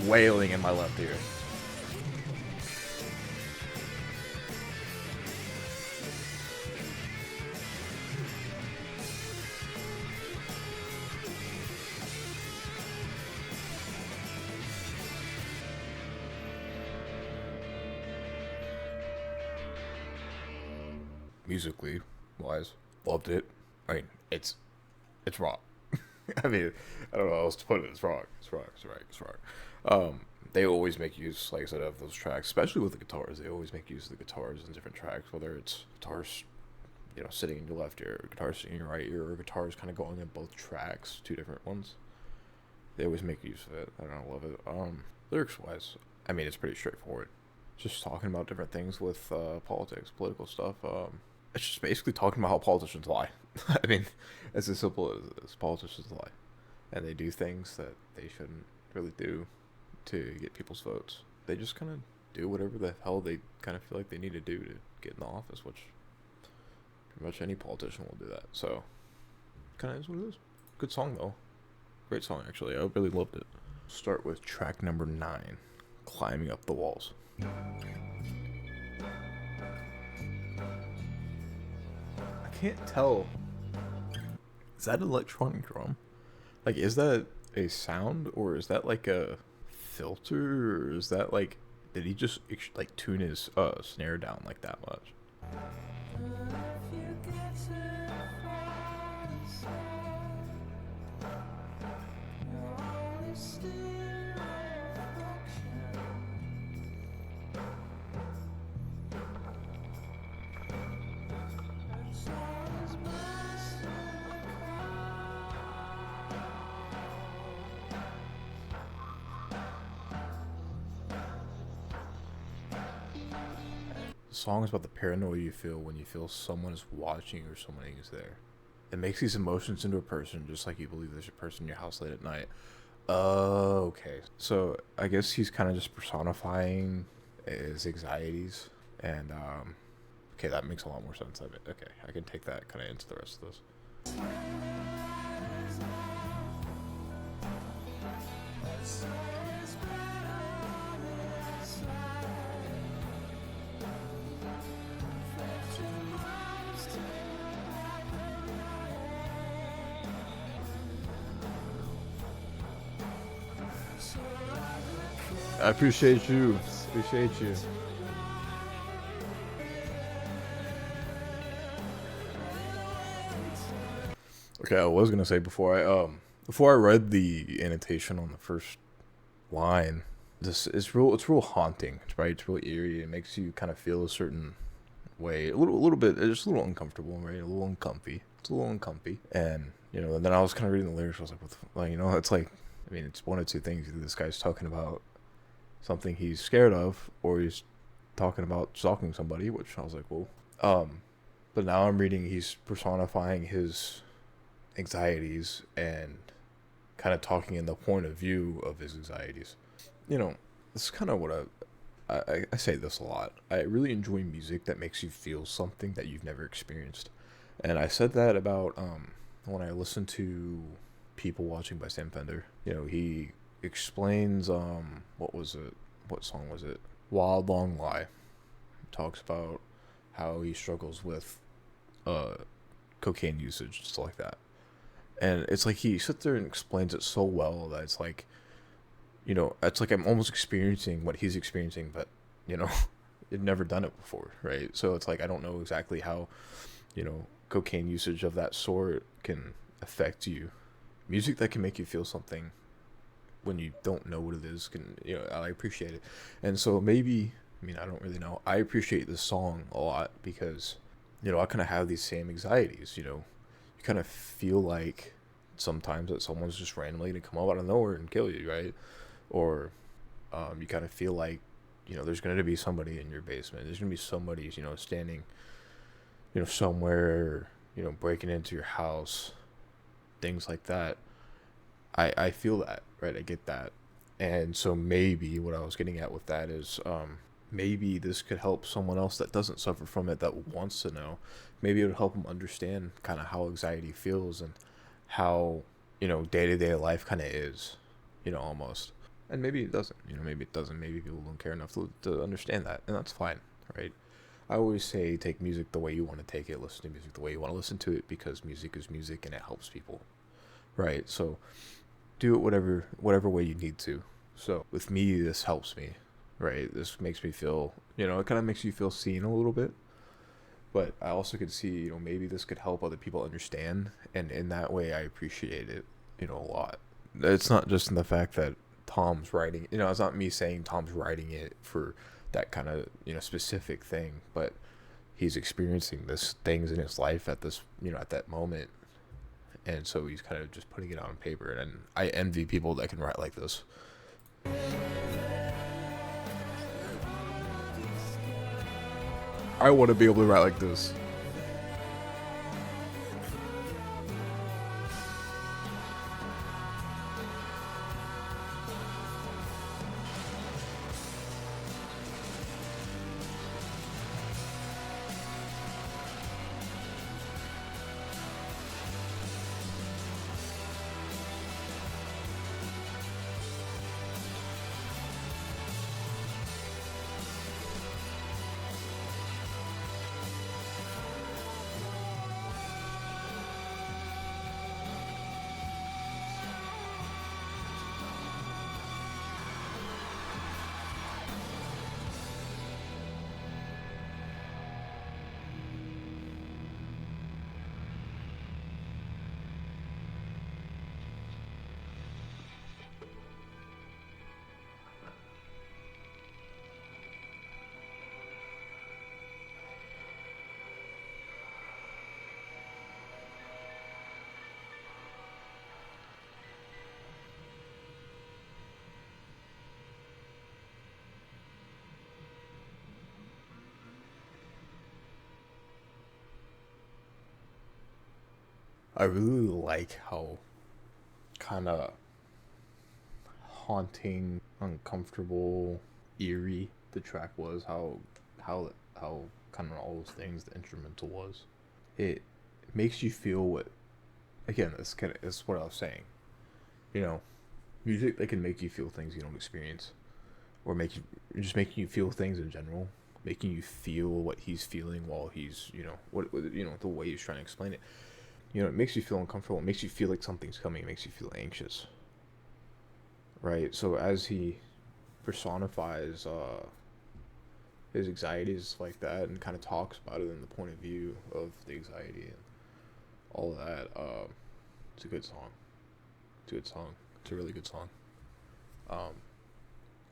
wailing in my left ear. Musically wise, loved it. It's rock. I don't know how else to put it. It's rock. It's rock. They always make use, like I said, of those tracks, especially with the guitars. They always make use of the guitars in different tracks, whether it's guitars, sitting in your left ear, or guitars sitting in your right ear, or guitars kind of going in both tracks, 2 different ones. They always make use of it. I love it. Lyrics wise, it's pretty straightforward. Just talking about different things with politics, political stuff. It's just basically talking about how politicians lie. It's as simple as it is. Politicians lie. And they do things that they shouldn't really do to get people's votes. They just kind of do whatever the hell they kind of feel like they need to do to get in the office, which pretty much any politician will do that. So, kind of is what it is. Good song, though. Great song, actually. I really loved it. Start with track number 9, Climbing Up the Walls. I can't tell. Is that an electronic drum? Like, is that a sound, or is that like a filter, or is that like, did he just like tune his snare down like that much? The song is about the paranoia you feel when you feel someone is watching or someone is there. It makes these emotions into a person, just like you believe there's a person in your house late at night. Oh, okay. So I guess he's kind of just personifying his anxieties, and okay, that makes a lot more sense. Okay, I can take that kind of into the rest of this. I appreciate you. Appreciate you. Okay, I was gonna say before I read the annotation on the first line, it's real haunting, right? It's real eerie. It makes you kind of feel a certain way, a little bit, just a little uncomfortable, right? A little uncomfy. It's a little uncomfy, and and then I was kind of reading the lyrics. I was like, what the it's like, I mean, it's one of two things. Either this guy's talking about something he's scared of, or he's talking about stalking somebody, which I was like, well, but now I'm reading he's personifying his anxieties and kind of talking in the point of view of his anxieties. This is kind of what I say this a lot. I really enjoy music that makes you feel something that you've never experienced. And I said that about when I listened to People Watching by Sam Fender. He explains what song was it? Wild Long Lie. Talks about how he struggles with cocaine usage, stuff like that. And it's like he sits there and explains it so well that it's like, it's like I'm almost experiencing what he's experiencing, but I've never done it before, right? So it's like I don't know exactly how cocaine usage of that sort can affect you. Music that can make you feel something when you don't know what it is can, I appreciate it. And so maybe, I don't really know, I appreciate this song a lot because I kind of have these same anxieties. You kind of feel like sometimes that someone's just randomly gonna come up out of nowhere and kill you, right? Or you kind of feel like there's going to be somebody in your basement. There's going to be somebody standing somewhere, breaking into your house, things like that. I feel that, right? I get that. And so maybe what I was getting at with that is maybe this could help someone else that doesn't suffer from it, that wants to know. Maybe it would help them understand kind of how anxiety feels and how day-to-day life kind of is, almost. And maybe it doesn't, maybe it doesn't. Maybe people don't care enough to understand that, and that's fine, right? I always say take music the way you want to take it, listen to music the way you want to listen to it, because music is music and it helps people, right? So do it whatever way you need to. So with me, this helps me, right? This makes me feel, it kind of makes you feel seen a little bit. But I also could see, maybe this could help other people understand, and in that way, I appreciate it, a lot. It's not just in the fact that Tom's writing, it's not me saying Tom's writing it for that kind of, specific thing, but he's experiencing this things in his life at this, at that moment. And so he's kind of just putting it on paper, and I envy people that can write like this. I want to be able to write like this. I really like how kind of haunting, uncomfortable, eerie the track was. How kind of all those things the instrumental was. It makes you feel what. Again, that's what I was saying. You know, music that can make you feel things you don't experience, or just making you feel things in general, making you feel what he's feeling while he's what the way he's trying to explain it. It makes you feel uncomfortable. It makes you feel like something's coming. It makes you feel anxious. Right. So as he personifies his anxieties like that and kind of talks about it in the point of view of the anxiety and all of that, it's a good song. It's a good song. It's a really good song.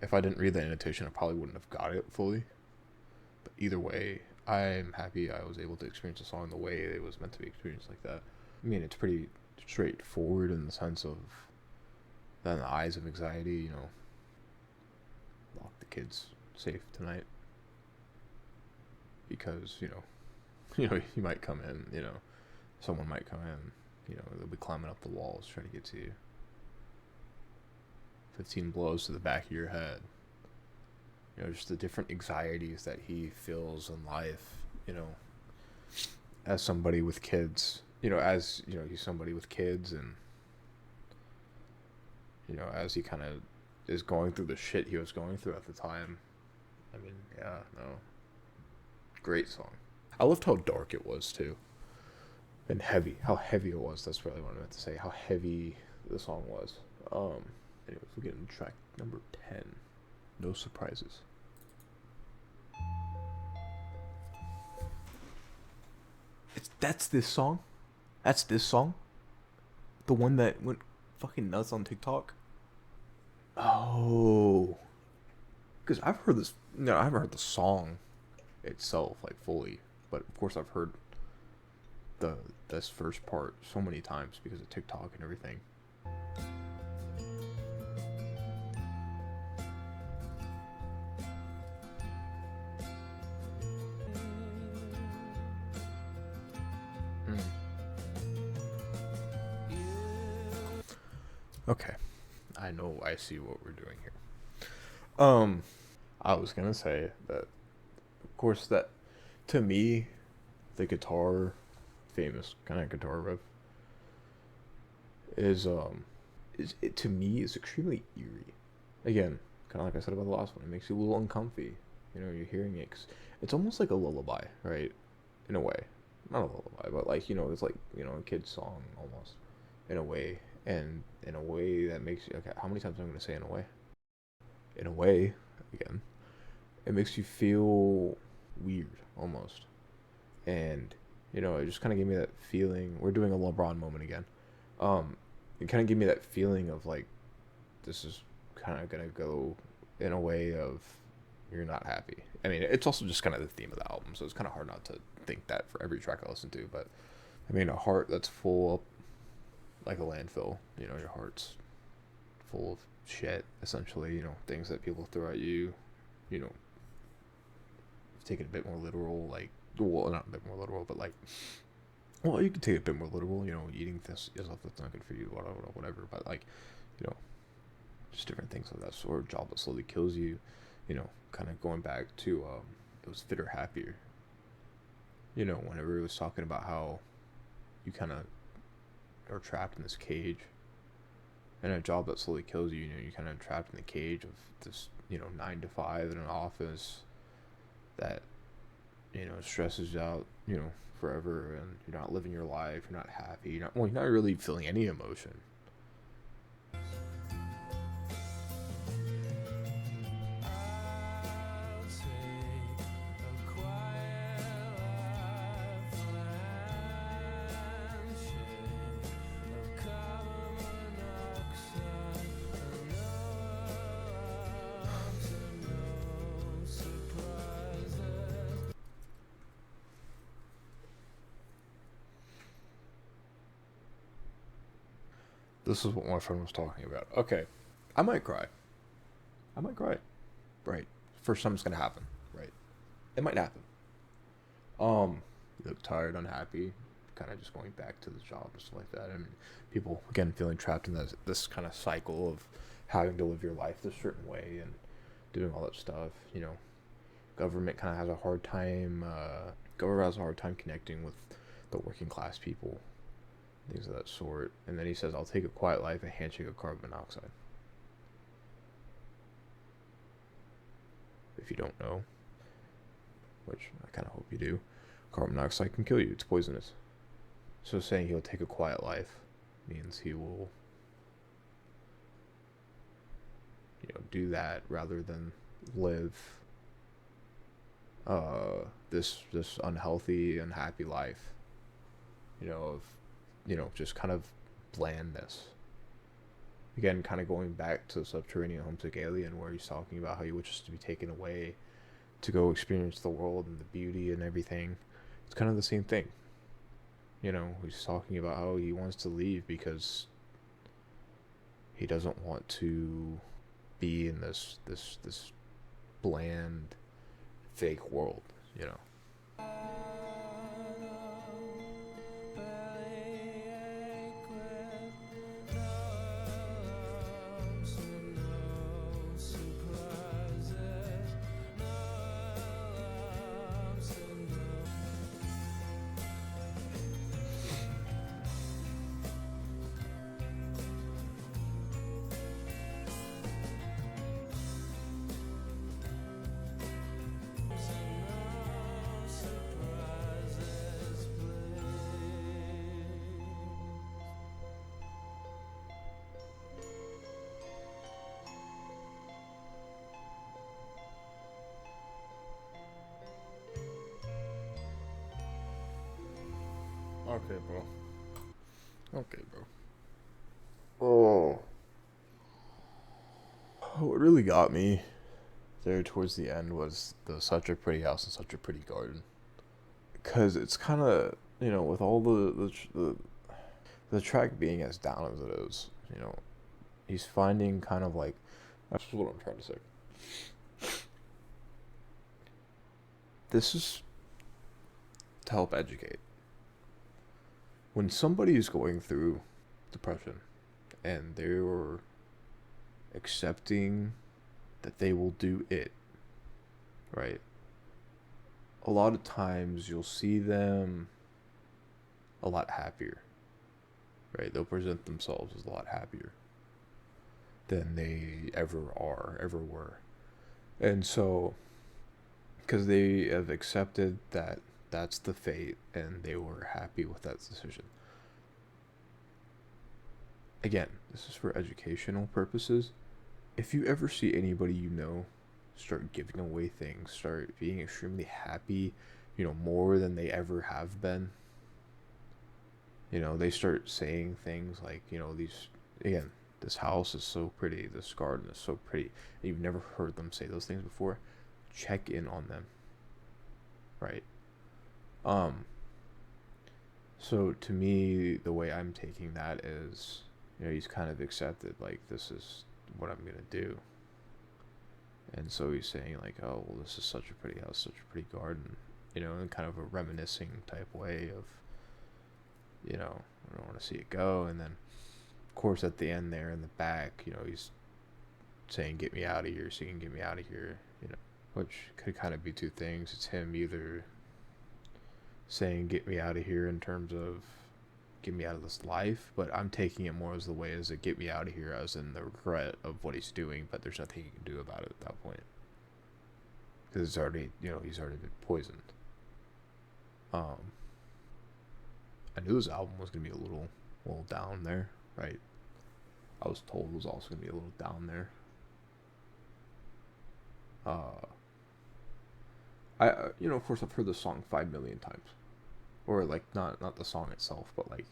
If I didn't read the annotation, I probably wouldn't have got it fully. But either way, I'm happy I was able to experience the song the way it was meant to be experienced like that. I mean, it's pretty straightforward in the sense of that in the eyes of anxiety, lock the kids safe tonight. Because, you might come in, someone might come in, they'll be climbing up the walls trying to get to you. 15 blows to the back of your head. Just the different anxieties that he feels in life, as somebody with kids, he's somebody with kids and, as he kind of is going through the shit he was going through at the time. I mean, yeah, no. Great song. I loved how dark it was, too. And heavy. How heavy it was. That's really what I meant to say. How heavy the song was. Anyways, we're getting to track number 10. No surprises. That's this song? That's this song? The one that went fucking nuts on TikTok? Oh. Because I've heard this... No, I haven't heard the song itself, like, fully. But, of course, I've heard this first part so many times because of TikTok and everything. Okay. I see what we're doing here. I was gonna say that, of course, that, to me, the famous kind of guitar riff, to me, is extremely eerie. Again, kind of like I said about the last one, it makes you a little uncomfy. You're hearing it. It's almost like a lullaby, right? In a way. Not a lullaby, but like, it's like, a kid's song, almost, in a way. And in a way that makes you... Okay, how many times am I going to say in a way? In a way, again, it makes you feel weird, almost. And, it just kind of gave me that feeling... We're doing a LeBron moment again. It kind of gave me that feeling of, like, this is kind of going to go in a way of you're not happy. I mean, it's also just kind of the theme of the album, so it's kind of hard not to think that for every track I listen to. But, I mean, a heart that's full of... like a landfill, your heart's full of shit, essentially, things that people throw at you, take it a bit more literal, like, well, not a bit more literal, but like, well, you can take it a bit more literal, eating this stuff that's not good for you, whatever, but like, just different things of that sort. Job that slowly kills you, kind of going back to, it was Fitter Happier, whenever it was talking about how you kind of are trapped in this cage, and a job that slowly kills you. You're kind of trapped in the cage of this, 9 to 5 in an office that, stresses you out, forever, and you're not living your life. You're not happy. You're not really feeling any emotion. This is what my friend was talking about. Okay, I might cry. Right. First time it's gonna happen. Right. It might happen. You look tired, unhappy, kind of just going back to the job and stuff like that. I mean, people again feeling trapped in this kind of cycle of having to live your life a certain way and doing all that stuff. You know, government kind of has a hard time. Government has a hard time connecting with the working class people, things of that sort. And then he says, "I'll take a quiet life, a handshake of carbon monoxide." If you don't know, which I kind of hope you do, carbon monoxide can kill you. It's poisonous. So saying he'll take a quiet life means he will, do that rather than live this unhealthy, unhappy life. Just kind of blandness. Again, kind of going back to Subterranean, homesick alien, where he's talking about how he wishes to be taken away to go experience the world and the beauty and everything. It's kind of the same thing. He's talking about how he wants to leave because he doesn't want to be in this bland, fake world. Okay, bro. Okay, bro. Oh. What really got me there towards the end was the such a pretty house and such a pretty garden. Because it's kind of, with all the track being as down as it is, he's finding kind of like, that's what I'm trying to say. This is to help educate. When somebody is going through depression and they're accepting that they will do it, right? A lot of times you'll see them a lot happier, right? They'll present themselves as a lot happier than they ever were. And so, because they have accepted that that's the fate and they were happy with that decision. Again, this is for educational purposes. If you ever see anybody start giving away things, start being extremely happy, more than they ever have been, they start saying things like, this house is so pretty, this garden is so pretty, and you've never heard them say those things before, check in on them, right? So to me, the way I'm taking that is, he's kind of accepted, like, this is what I'm gonna do. And so he's saying, like, oh, well, this is such a pretty house, such a pretty garden, in kind of a reminiscing type way of, I don't want to see it go. And then, of course, at the end there in the back, he's saying, get me out of here, singing, get me out of here, which could kind of be two things. It's him either saying, get me out of here in terms of get me out of this life, but I'm taking it more as the way as a get me out of here as in the regret of what he's doing, but there's nothing he can do about it at that point. Because it's already, he's already been poisoned. I knew this album was going to be a little down there, right? I was told it was also going to be a little down there. Of course, I've heard the song 5 million times. Or, like, not the song itself, but, like,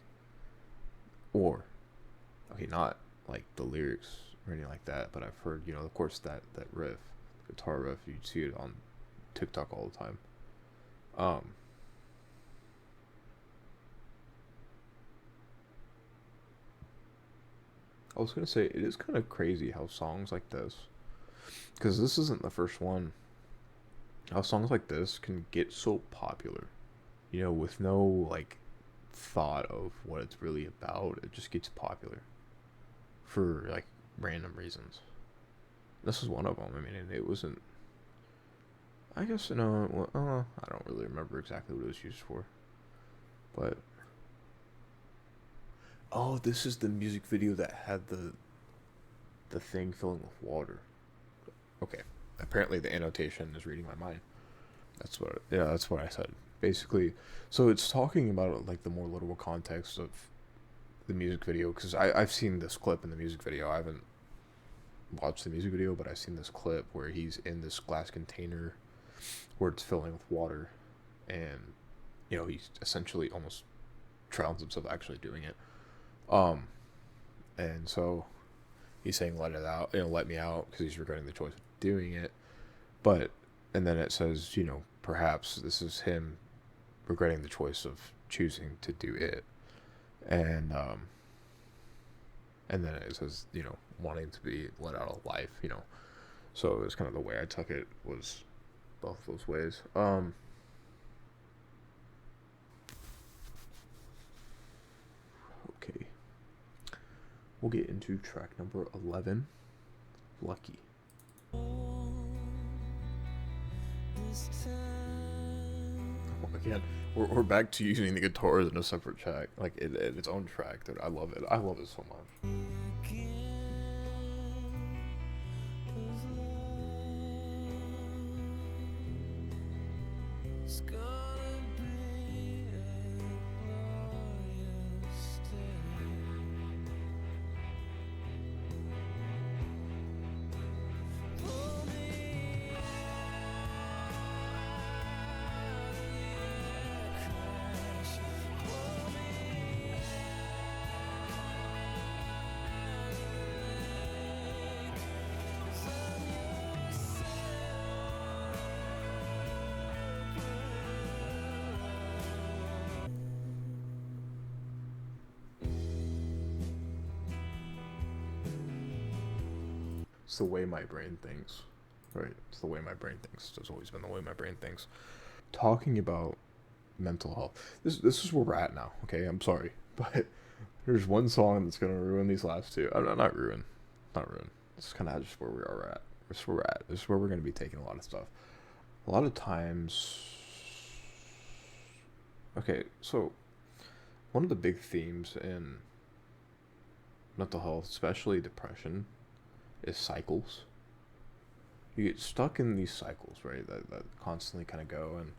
not, like, the lyrics or anything like that, but I've heard, of course, that riff, the guitar riff, you see it on TikTok all the time. I was going to say, it is kind of crazy how songs like this, because this isn't the first one, how songs like this can get so popular, with no, like, thought of what it's really about, it just gets popular for like random reasons. This is one of them. I mean, it wasn't. I guess I don't really remember exactly what it was used for, but oh, this is the music video that had the thing filling with water. Okay, apparently the annotation is reading my mind. That's what I said. Basically, so it's talking about like the more literal context of the music video, because I've seen this clip in the music video. I haven't watched the music video, but I've seen this clip where he's in this glass container where it's filling with water, and he's essentially almost drowns himself actually doing it. And so he's saying let it out, let me out, because he's regretting the choice of doing it. And then it says, perhaps this is him regretting the choice of choosing to do it. And then it says, wanting to be let out of life, So it was kind of the way I took it, was both those ways. Okay. We'll get into track number 11, Lucky. Again, we're back to using the guitar as a separate track, like its own track. Dude, I love it. I love it so much. It's the way my brain thinks, right? It's the way my brain thinks. It's always been the way my brain thinks. Talking about mental health. This is where we're at now, okay? I'm sorry, but there's one song that's gonna ruin these last two. Not ruin. This is kind of just where we are at. This is where we're at. This is where we're gonna be taking a lot of stuff. A lot of times. Okay, so one of the big themes in mental health, especially depression, is cycles. You get stuck in these cycles, right? That constantly kind of go, and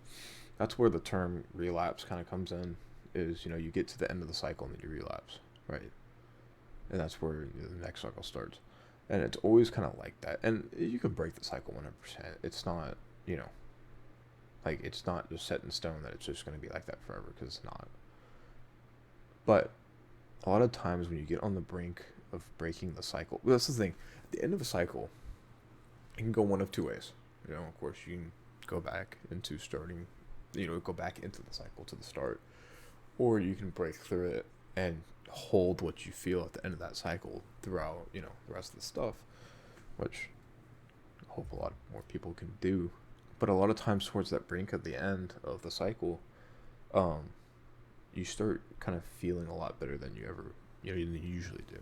that's where the term relapse kind of comes in. Is you get to the end of the cycle and then you relapse, right? And that's where the next cycle starts, and it's always kind of like that. And you can break the cycle 100%. It's not, like it's not just set in stone that it's just going to be like that forever, because it's not. But a lot of times when you get on the brink of breaking the cycle, well, that's the thing. At the end of a cycle, it can go one of two ways. Of course, you can go back into starting, go back into the cycle to the start, or you can break through it and hold what you feel at the end of that cycle throughout, the rest of the stuff, which I hope a lot more people can do. But a lot of times towards that brink of the end of the cycle, you start kind of feeling a lot better than you usually do.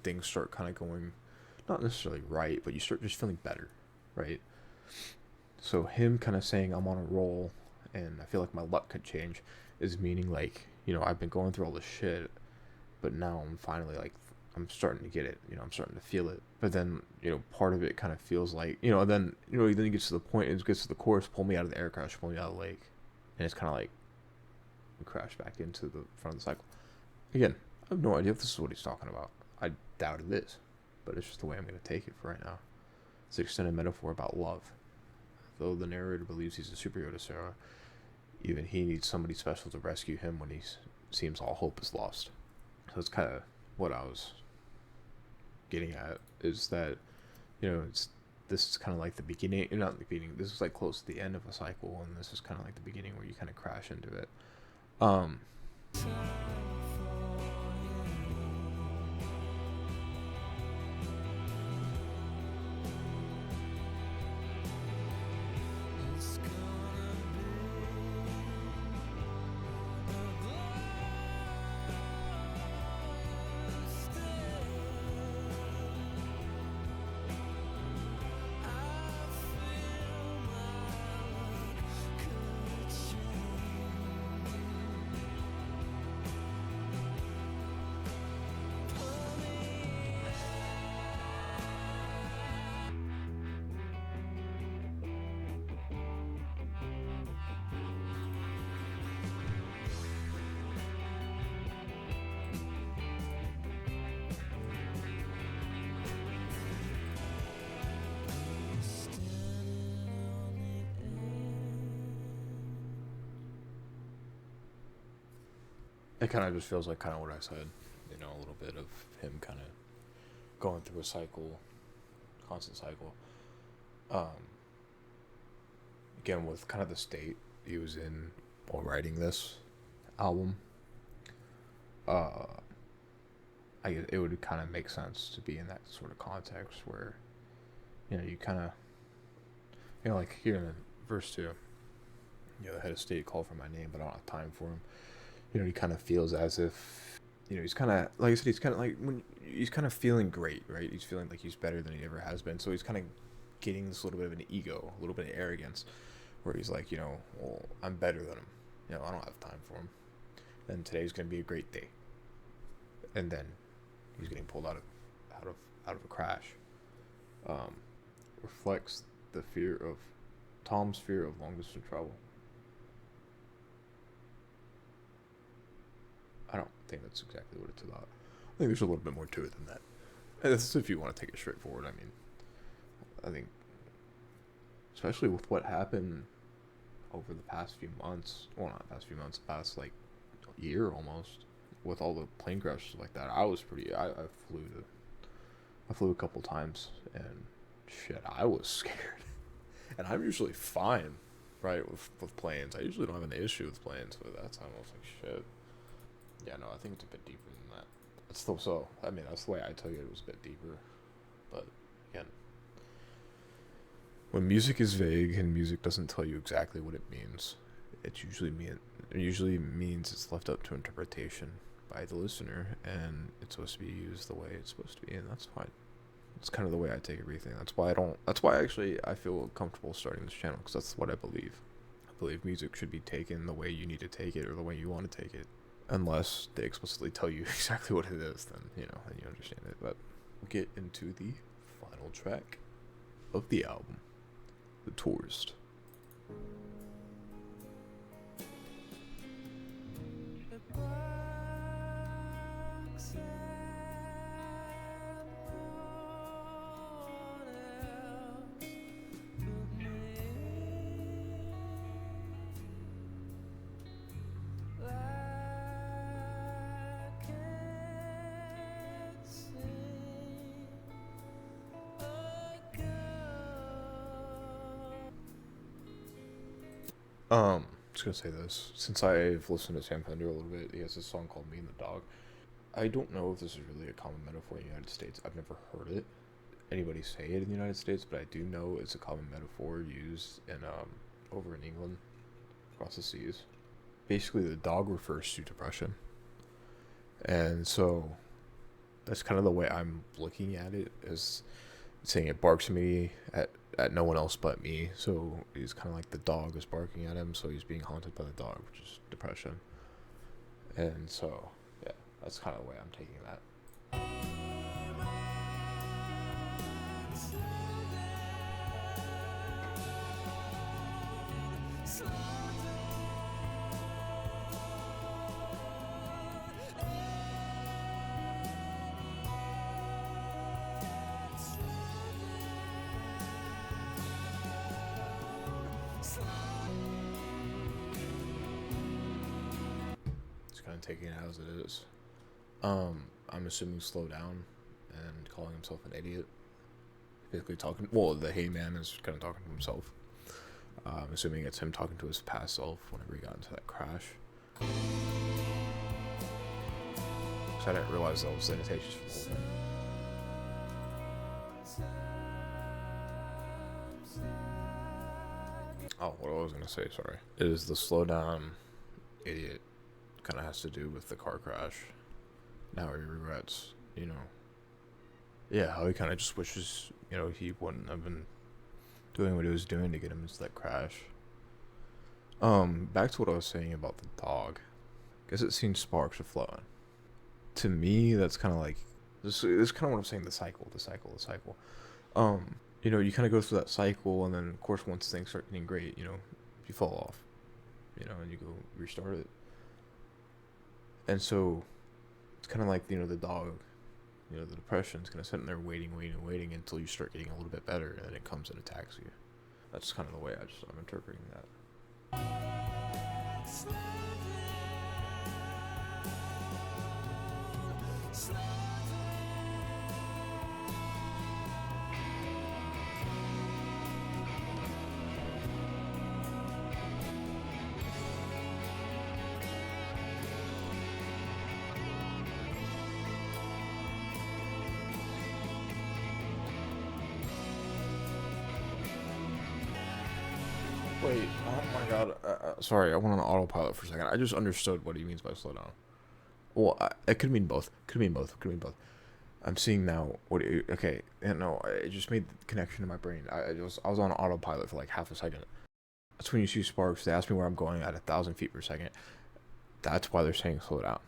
Things start kind of going, not necessarily right, but you start just feeling better, right? So him kind of saying I'm on a roll and I feel like my luck could change is meaning like, I've been going through all this shit, but now I'm finally like, I'm starting to get it, I'm starting to feel it. But then, part of it kind of feels like, then he gets to the point, it gets to the chorus, pull me out of the air crash, pull me out of the lake. And it's kind of like, we crash back into the front of the cycle. Again, I have no idea if this is what he's talking about. I doubt it is, but it's just the way I'm going to take it for right now. It's an extended metaphor about love. Though the narrator believes he's a superhero to Sarah, even he needs somebody special to rescue him when he seems all hope is lost. So it's kind of what I was getting at, is that, this is kind of like the beginning, not the beginning, this is like close to the end of a cycle, and this is kind of like the beginning where you kind of crash into it. it kind of just feels like kind of what I said, you know, a little bit of him kind of going through a cycle, constant cycle. Um, Again, with kind of the state he was in while writing this album, I guess it would kind of make sense to be in that sort of context where, you know, you kind of, you know, like here in verse 2, you know, the head of state called for my name, but I don't have time for him. You know, he kind of feels as if, you know, he's kind of, like I said, he's kind of like, when he's kind of feeling great, right? He's feeling like he's better than he ever has been. So he's kind of getting this little bit of an ego, a little bit of arrogance, where he's like, you know, well, I'm better than him. You know, I don't have time for him. And today's going to be a great day. And then he's getting pulled out of a crash. Reflects the fear of Tom's fear of long distance travel. I don't think that's exactly what it's about. I think there's a little bit more to it than that. And this is if you want to take it straightforward. I mean, I think, especially with what happened over the past few months, well, not past few months, past like year almost, with all the plane crashes like that, I flew a couple times, and shit, I was scared. And I'm usually fine, right, with planes. I usually don't have an issue with planes, but that time I was like, shit. Yeah, no, I think it's a bit deeper than that. It's still so. I mean, that's the way I tell you it was a bit deeper. But again, when music is vague and music doesn't tell you exactly what it means, it usually means it's left up to interpretation by the listener, and it's supposed to be used the way it's supposed to be, and that's fine. It's kind of the way I take everything. That's why actually I feel comfortable starting this channel, because that's what I believe. I believe music should be taken the way you need to take it, or the way you want to take it. Unless they explicitly tell you exactly what it is, then, you know, then you understand it. But we'll get into the final track of the album, The Tourist. Just gonna say this. Since I've listened to Sam Fender a little bit, he has this song called Me and the Dog. I don't know if this is really a common metaphor in the United States. I've never heard anybody say it in the United States, but I do know it's a common metaphor used in over in England, across the seas. Basically, the dog refers to depression. And so that's kind of the way I'm looking at it, is saying it barks at me at no one else but me. So he's kind of like the dog is barking at him, so he's being haunted by the dog, which is depression. And so, yeah, that's kind of the way I'm taking that. Kind of taking it as it is. I'm assuming slow down and calling himself an idiot. Basically talking. Well, the hey man is kind of talking to himself. I'm assuming it's him talking to his past self whenever he got into that crash. So I didn't realize that was the annotations for the whole thing. Oh, what I was gonna say, sorry, is the slow down idiot kind of has to do with the car crash. Now he regrets, you know. Yeah, how he kind of just wishes, you know, he wouldn't have been doing what he was doing to get him into that crash. Back to what I was saying about the dog. Guess it seems sparks are flowing. To me, that's kind of like, this is kind of what I'm saying, the cycle. You know, you kind of go through that cycle, and then, of course, once things start getting great, you know, you fall off, you know, and you go restart it. And so, it's kind of like, you know, the dog, you know, the depression's kind of sitting there waiting until you start getting a little bit better, and then it comes and attacks you. That's kind of the way I'm interpreting that. Wait, oh my god. Sorry, I went on autopilot for a second. I just understood what he means by slow down. Well, it could mean both. Could mean both. Could mean both. I'm seeing now what. Okay, no, it just made the connection in my brain. I was on autopilot for like half a second. That's when you see sparks. They ask me where I'm going at 1,000 feet per second. That's why they're saying slow down.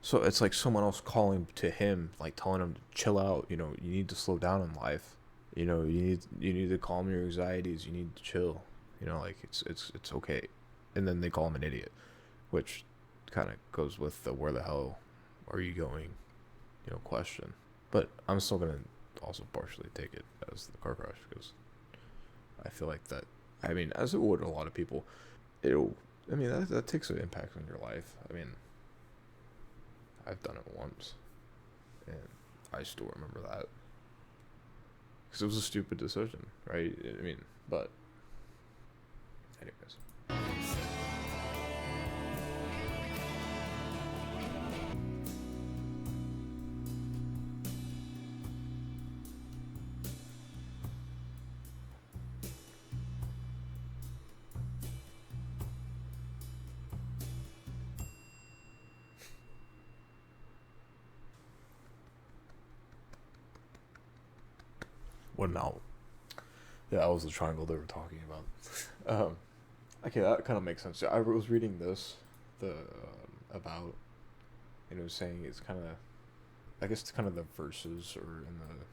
So it's like someone else calling to him, like telling him to chill out. You know, you need to slow down in life. You know, you need to calm your anxieties. You need to chill. You know, like it's okay. And then they call him an idiot, which kind of goes with the where the hell are you going, you know, question. But I'm still gonna also partially take it as the car crash because I feel like that. I mean, as it would a lot of people, it'll. I mean, that takes an impact on your life. I mean, I've done it once, and I still remember that because it was a stupid decision, right? I mean, but anyways. What now? Yeah, that was the triangle they were talking about. Okay, that kind of makes sense. I was reading this, about, and it was saying it's kind of, I guess it's kind of the verses or in the,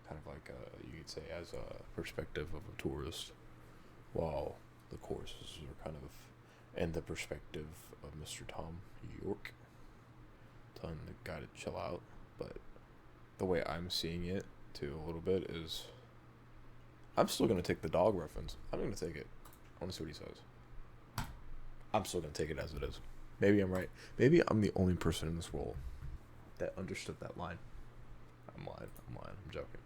kind of like you could say as a perspective of a tourist, while the courses are kind of in the perspective of Mr. Tom York, telling the guy to chill out. But the way I'm seeing it too a little bit is, I'm still gonna take the dog reference. I'm gonna take it. I want to see what he says. I'm still gonna take it as it is. Maybe I'm right. Maybe I'm the only person in this world that understood that line. I'm lying. I'm joking.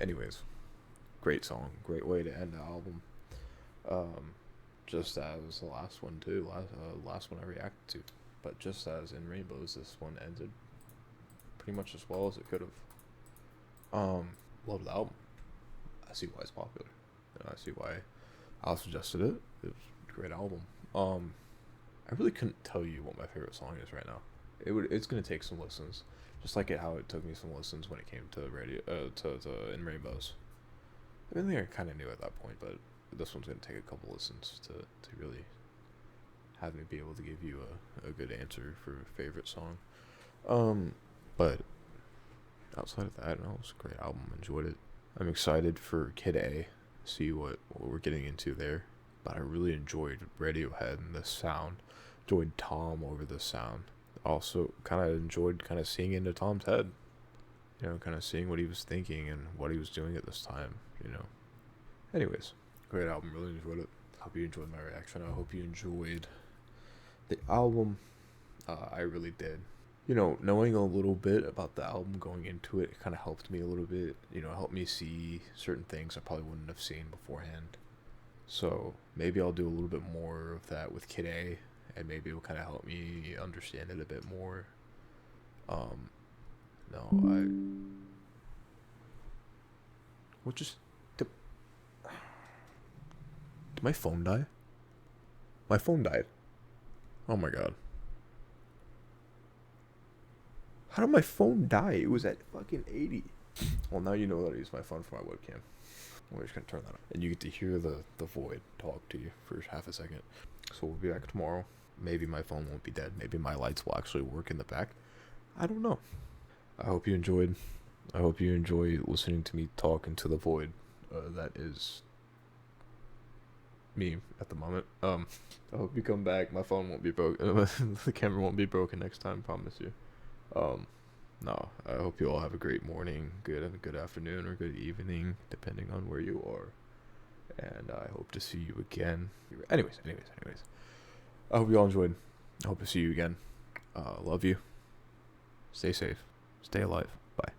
Anyways, great song. Great way to end the album. Just as the last one too. Last one I reacted to. But just as in Rainbows, this one ended pretty much as well as it could have. Love the album. I see why it's popular. I see why I suggested it. It was a great album. I really couldn't tell you what my favorite song is right now. It's gonna take some listens, just like how it took me some listens when it came to to In Rainbows. I think I kind of knew at that point, but this one's gonna take a couple listens to really have me be able to give you a good answer for favorite song. But outside of that, no, it was a great album. Enjoyed it. I'm excited for Kid A. See what we're getting into there. But I really enjoyed Radiohead and the sound. Enjoyed Tom over the sound. Also, kind of enjoyed kind of seeing into Tom's head. You know, kind of seeing what he was thinking and what he was doing at this time. You know. Anyways, great album. Really enjoyed it. Hope you enjoyed my reaction. I hope you enjoyed the album. I really did. You know, knowing a little bit about the album going into it, kind of helped me a little bit. You know, helped me see certain things I probably wouldn't have seen beforehand. So maybe I'll do a little bit more of that with Kid A, and maybe it'll kind of help me understand it a bit more. No, what just did my phone die? My phone died. Oh my god. How did my phone die? It was at fucking 80. Well, now you know that I use my phone for my webcam. We're just gonna turn that on. And you get to hear the void talk to you for half a second. So we'll be back tomorrow. Maybe my phone won't be dead. Maybe my lights will actually work in the back. I don't know. I hope you enjoyed. I hope you enjoy listening to me talk into the void. That is me at the moment. I hope you come back. My phone won't be broken. The camera won't be broken next time. Promise you. No, I hope you all have a great morning, good afternoon, or good evening, depending on where you are. And I hope to see you again. Anyways. I hope you all enjoyed. I hope to see you again. Love you. Stay safe. Stay alive. Bye.